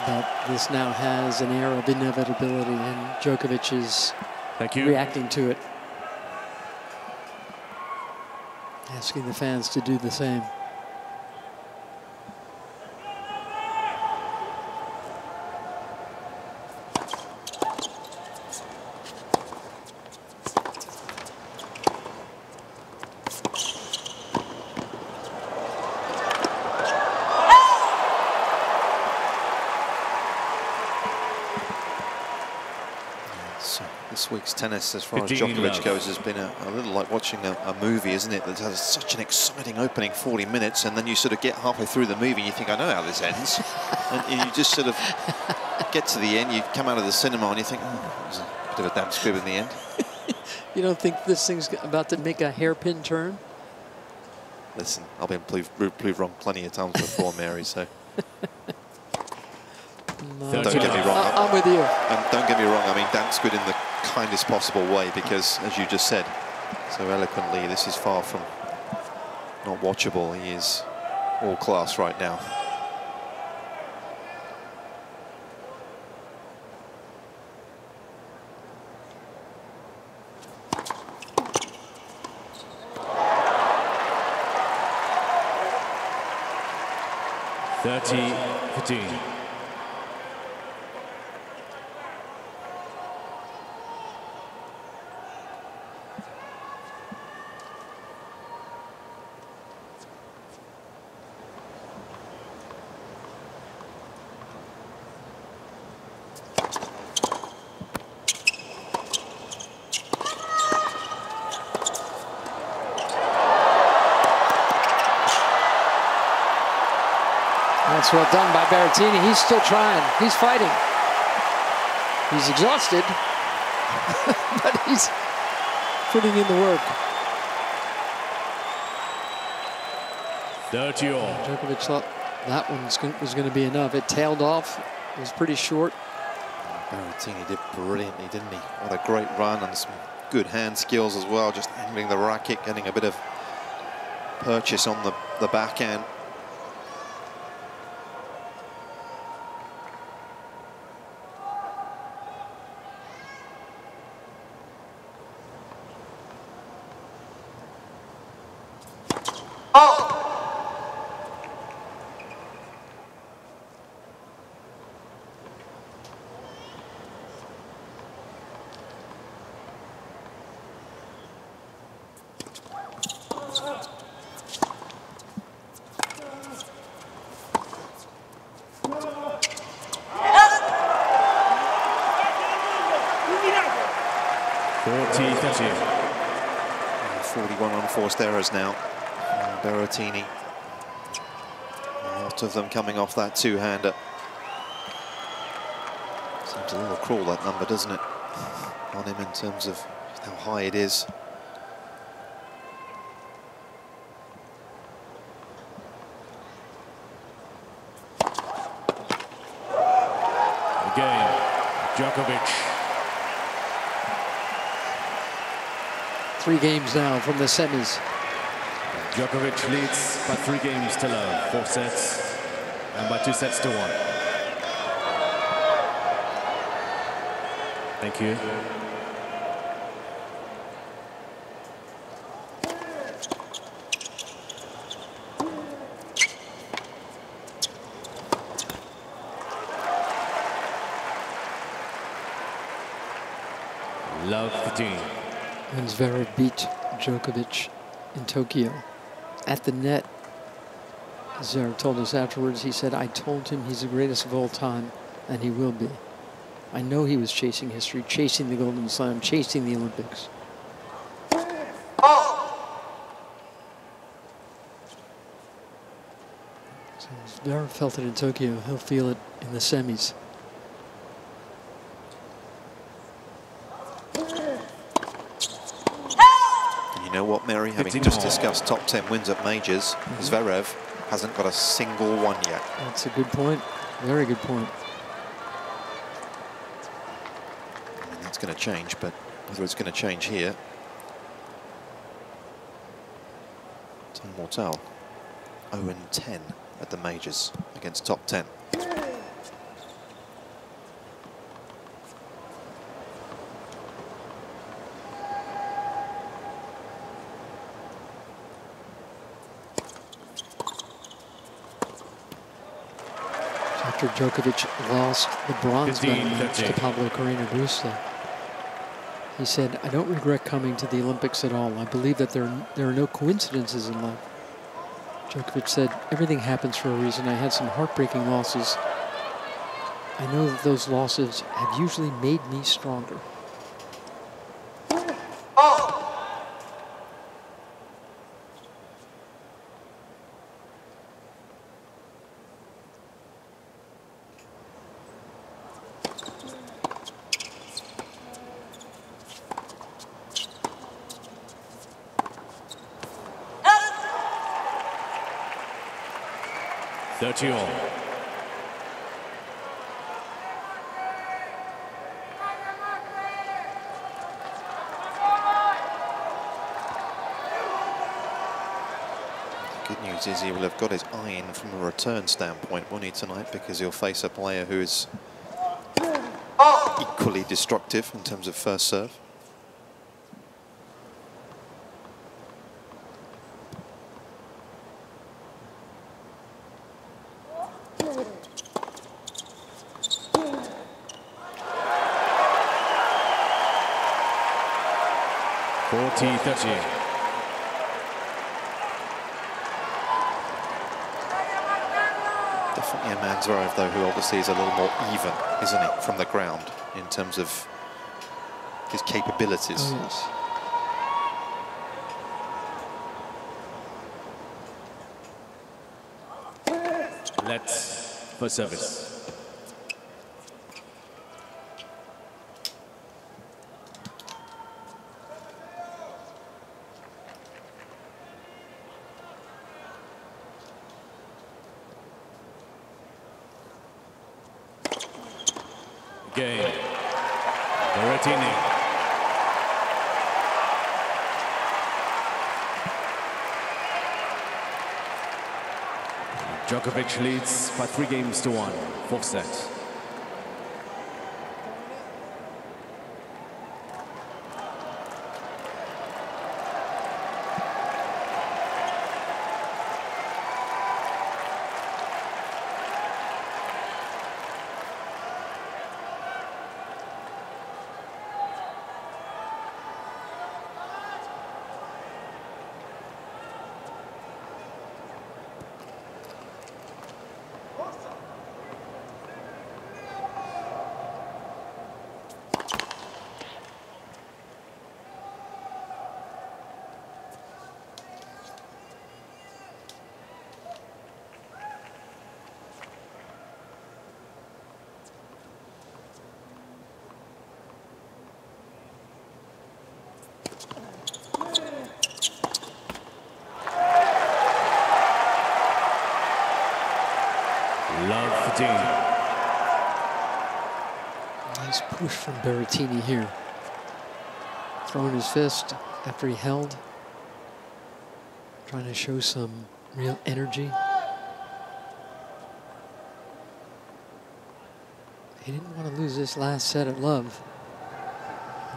But this now has an air of inevitability, and Djokovic is reacting to it. Asking the fans to do the same. This week's tennis, as far as 15 Djokovic love. goes, has been a little like watching a movie, isn't it? That has such an exciting opening 40 minutes, and then you sort of get halfway through the movie and you think, I know how this ends. And you just sort of get to the end, you come out of the cinema and you think, oh, it was a bit of a damn squib in the end. You don't think this thing's about to make a hairpin turn? Listen, I've been proved wrong plenty of times before, Mary, so... No, Don't get me wrong. I'm with you. And don't get me wrong, I mean, Dan's good in the kindest possible way because, as you just said so eloquently, this is far from not watchable. He is all class right now. (30-15). That's well done by Berrettini. He's still trying. He's fighting. He's exhausted, but he's putting in the work. 30-all. Djokovic thought that one was going to be enough. It tailed off. It was pretty short. Berrettini did brilliantly, didn't he? What a great run and some good hand skills as well. Just handling the racket, getting a bit of purchase on the backhand. Oh! (40-30). 41 unforced errors now. Berrettini. A lot of them coming off that two-hander. Seems a little cruel, that number, doesn't it? On him in terms of how high it is. Again, Djokovic. 3 games now from the semis. Djokovic leads by 3 games to love, 4 sets, and by 2 sets to 1. Thank you. Love 15. And Zverev beat Djokovic in Tokyo. At the net, Zverev told us afterwards, he said, I told him he's the greatest of all time, and he will be. I know he was chasing history, chasing the Golden Slam, chasing the Olympics. So Zverev felt it in Tokyo. He'll feel it in the semis. You know what, Mary? Having just discussed top 10 wins at majors, Zverev hasn't got a single one yet. That's a good point. Very good point. I mean, that's going to change, but whether it's going to change here, time will tell. 0-10 at the majors against top 10. After Djokovic lost the bronze medal match to Pablo Carreño Busta, he said, I don't regret coming to the Olympics at all. I believe that there are no coincidences in life. Djokovic said, everything happens for a reason. I had some heartbreaking losses. I know that those losses have usually made me stronger. 30 all. The good news is he will have got his eye in from a return standpoint, won't he, tonight? Because he'll face a player who is equally destructive in terms of first serve. Definitely a man's Zverev, though, who obviously is a little more even, isn't he, from the ground in terms of his capabilities. Oh, yes. Let's for service. Game. Berrettini. Djokovic leads by 3 games to 1. 4th set. Nice push from Berrettini here. Throwing his fist after he held. Trying to show some real energy. He didn't want to lose this last set at love.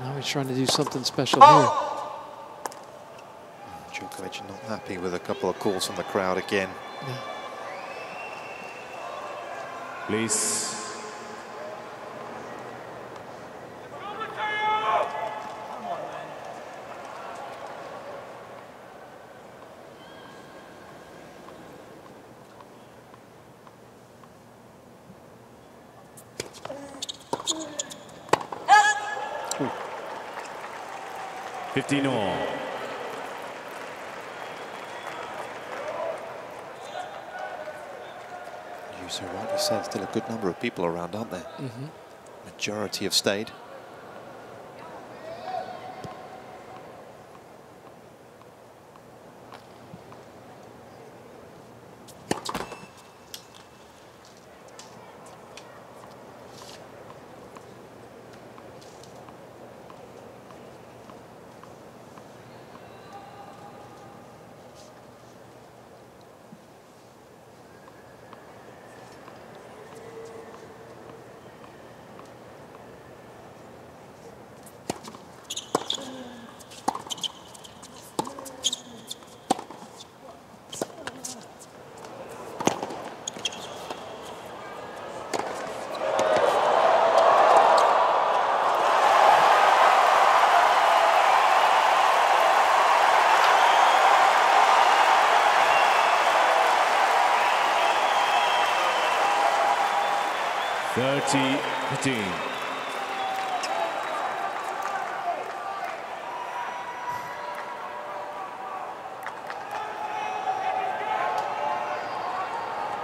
Now he's trying to do something special here. Djokovic not happy with a couple of calls from the crowd again. Yeah. Please. Ooh. 15 all. So rightly said, still a good number of people around, aren't there? Mm-hmm. Majority have stayed.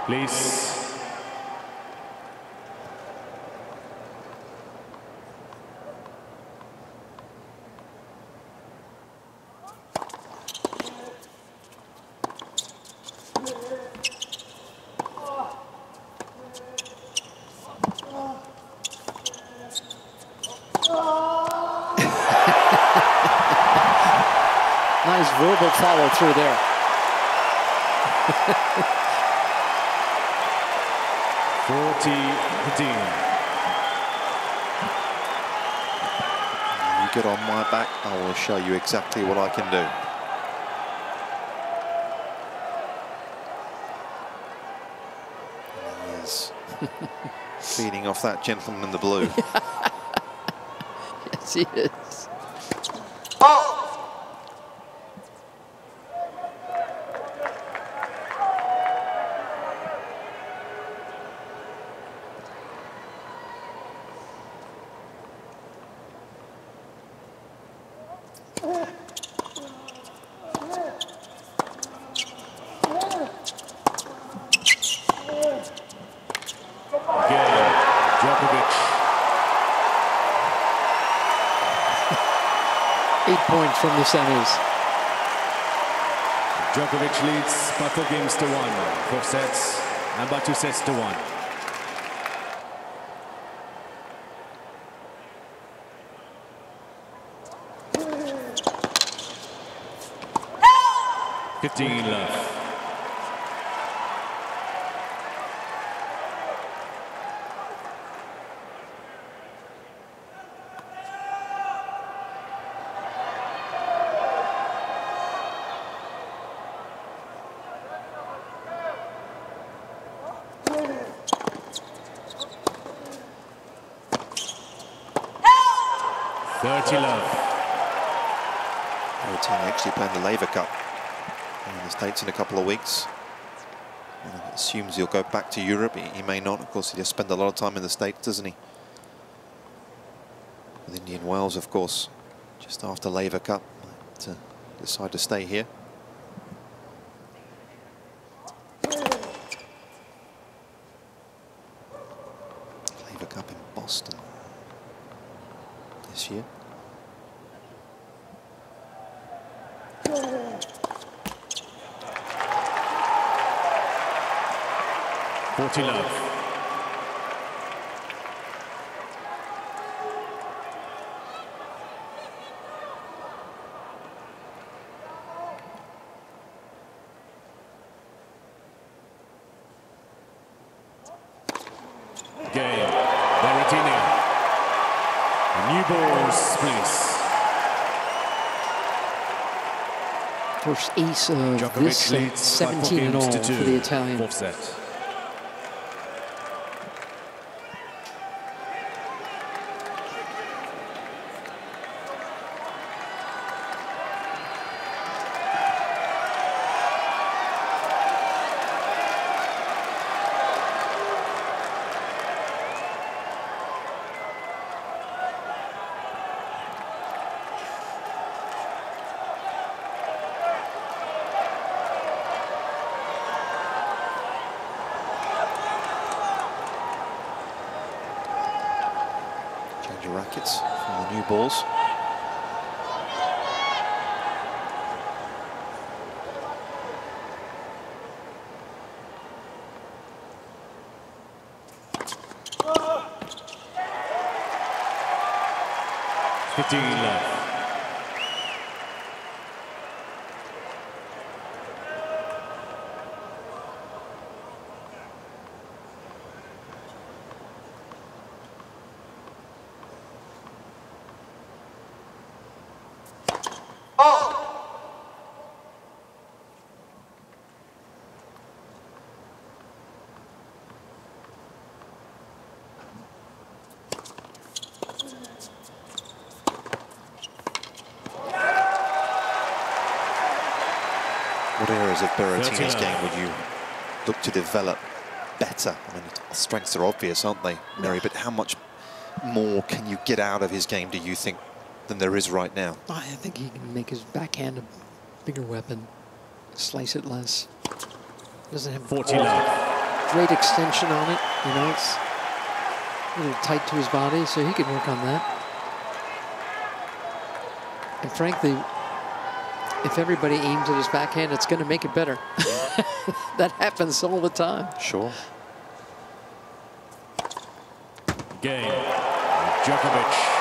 Please. follow through there. 40-15. You get on my back, I will show you exactly what I can do. He is feeding off that gentleman in the blue. Yes, he is. Oh! Djokovic. 8 points from the semis. Djokovic leads by 4 games to 1, 4 sets, and by 2 sets to 1. No! 15 left. Berrettini actually playing the Laver Cup in the States in a couple of weeks. And he assumes he'll go back to Europe. He may not. Of course, he does spend a lot of time in the States, doesn't he? With Indian Wells, of course, just after Laver Cup, to decide to stay here. Laver Cup in Boston this year. Love. Game. Berrettini. New balls, please. First ace of Djokovic this set, leads 17 in all for the Italian. 4th set. Rackets for the new balls. Left. What areas of Berrettini's game would you look to develop better? I mean, strengths are obvious, aren't they, Mary? But how much more can you get out of his game, do you think, than there is right now? I think he can make his backhand a bigger weapon, slice it less. Doesn't have great extension on it. You know, it's a little tight to his body, so he can work on that. And frankly, if everybody aims at his backhand, it's going to make it better. That happens all the time. Sure. Game. Djokovic.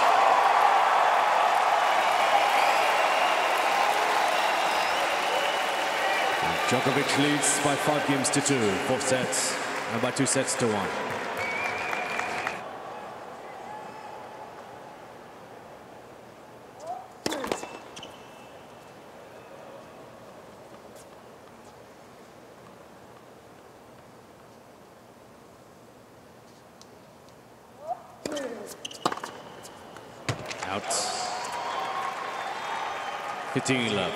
Djokovic leads by 5 games to 2, 4 sets, and by 2 sets to 1. Out. 15 love.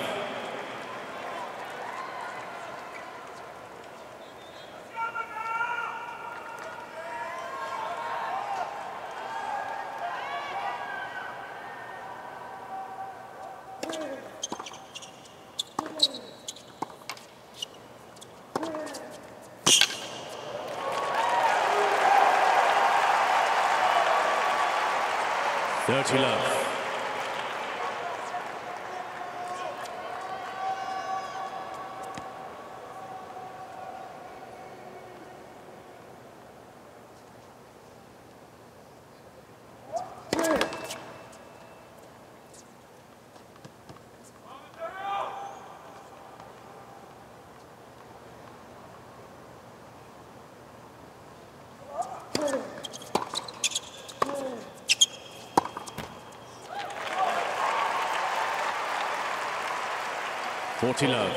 Dirty love. Forty love.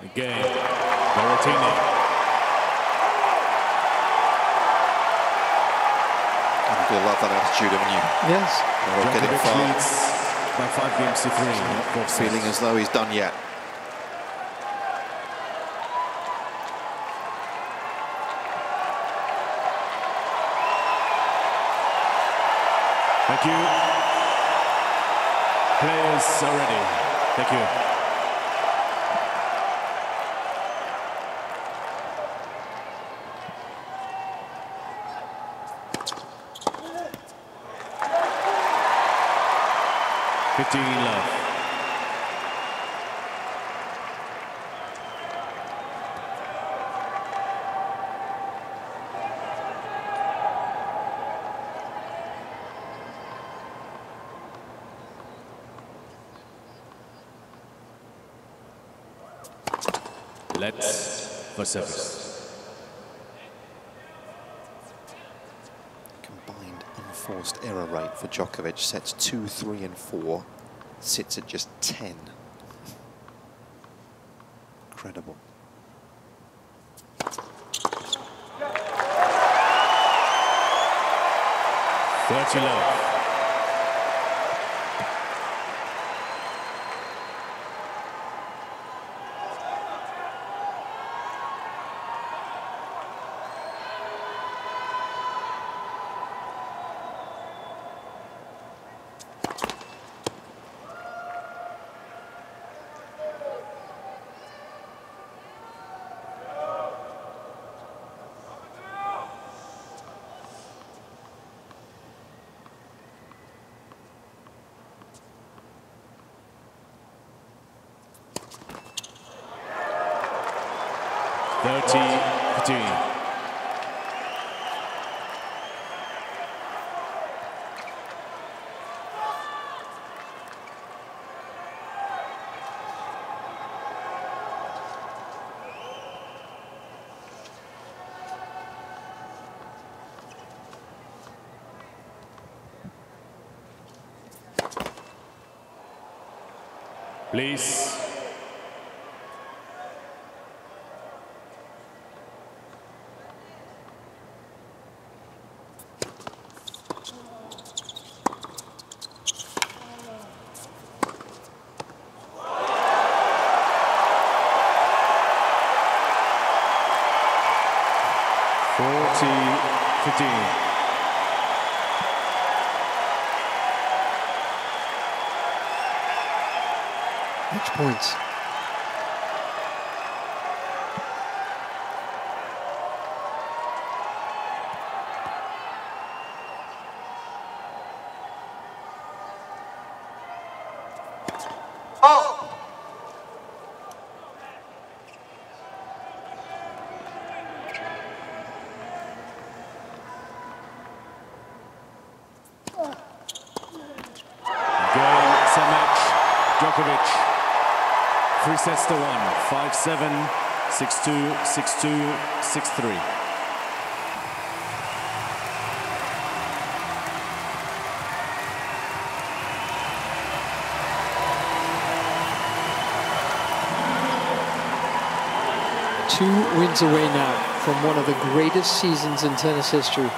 Again, Berrettini. I do love that attitude, haven't you? Yes. We're getting far. Leads by 5 games to 3. Not 4 sets. Feeling as though he's done yet. Thank you. Players are ready. Thank you. Love. Let's for service. Combined unforced error rate for Djokovic, sets 2, 3, and 4. Sits at just 10. Incredible. Dirty love. Please. Match points. Oh. Set match, Djokovic. 3 sets to 1, 5-7, 6-2, 6-2, 6-3. Two wins away now from one of the greatest seasons in tennis history.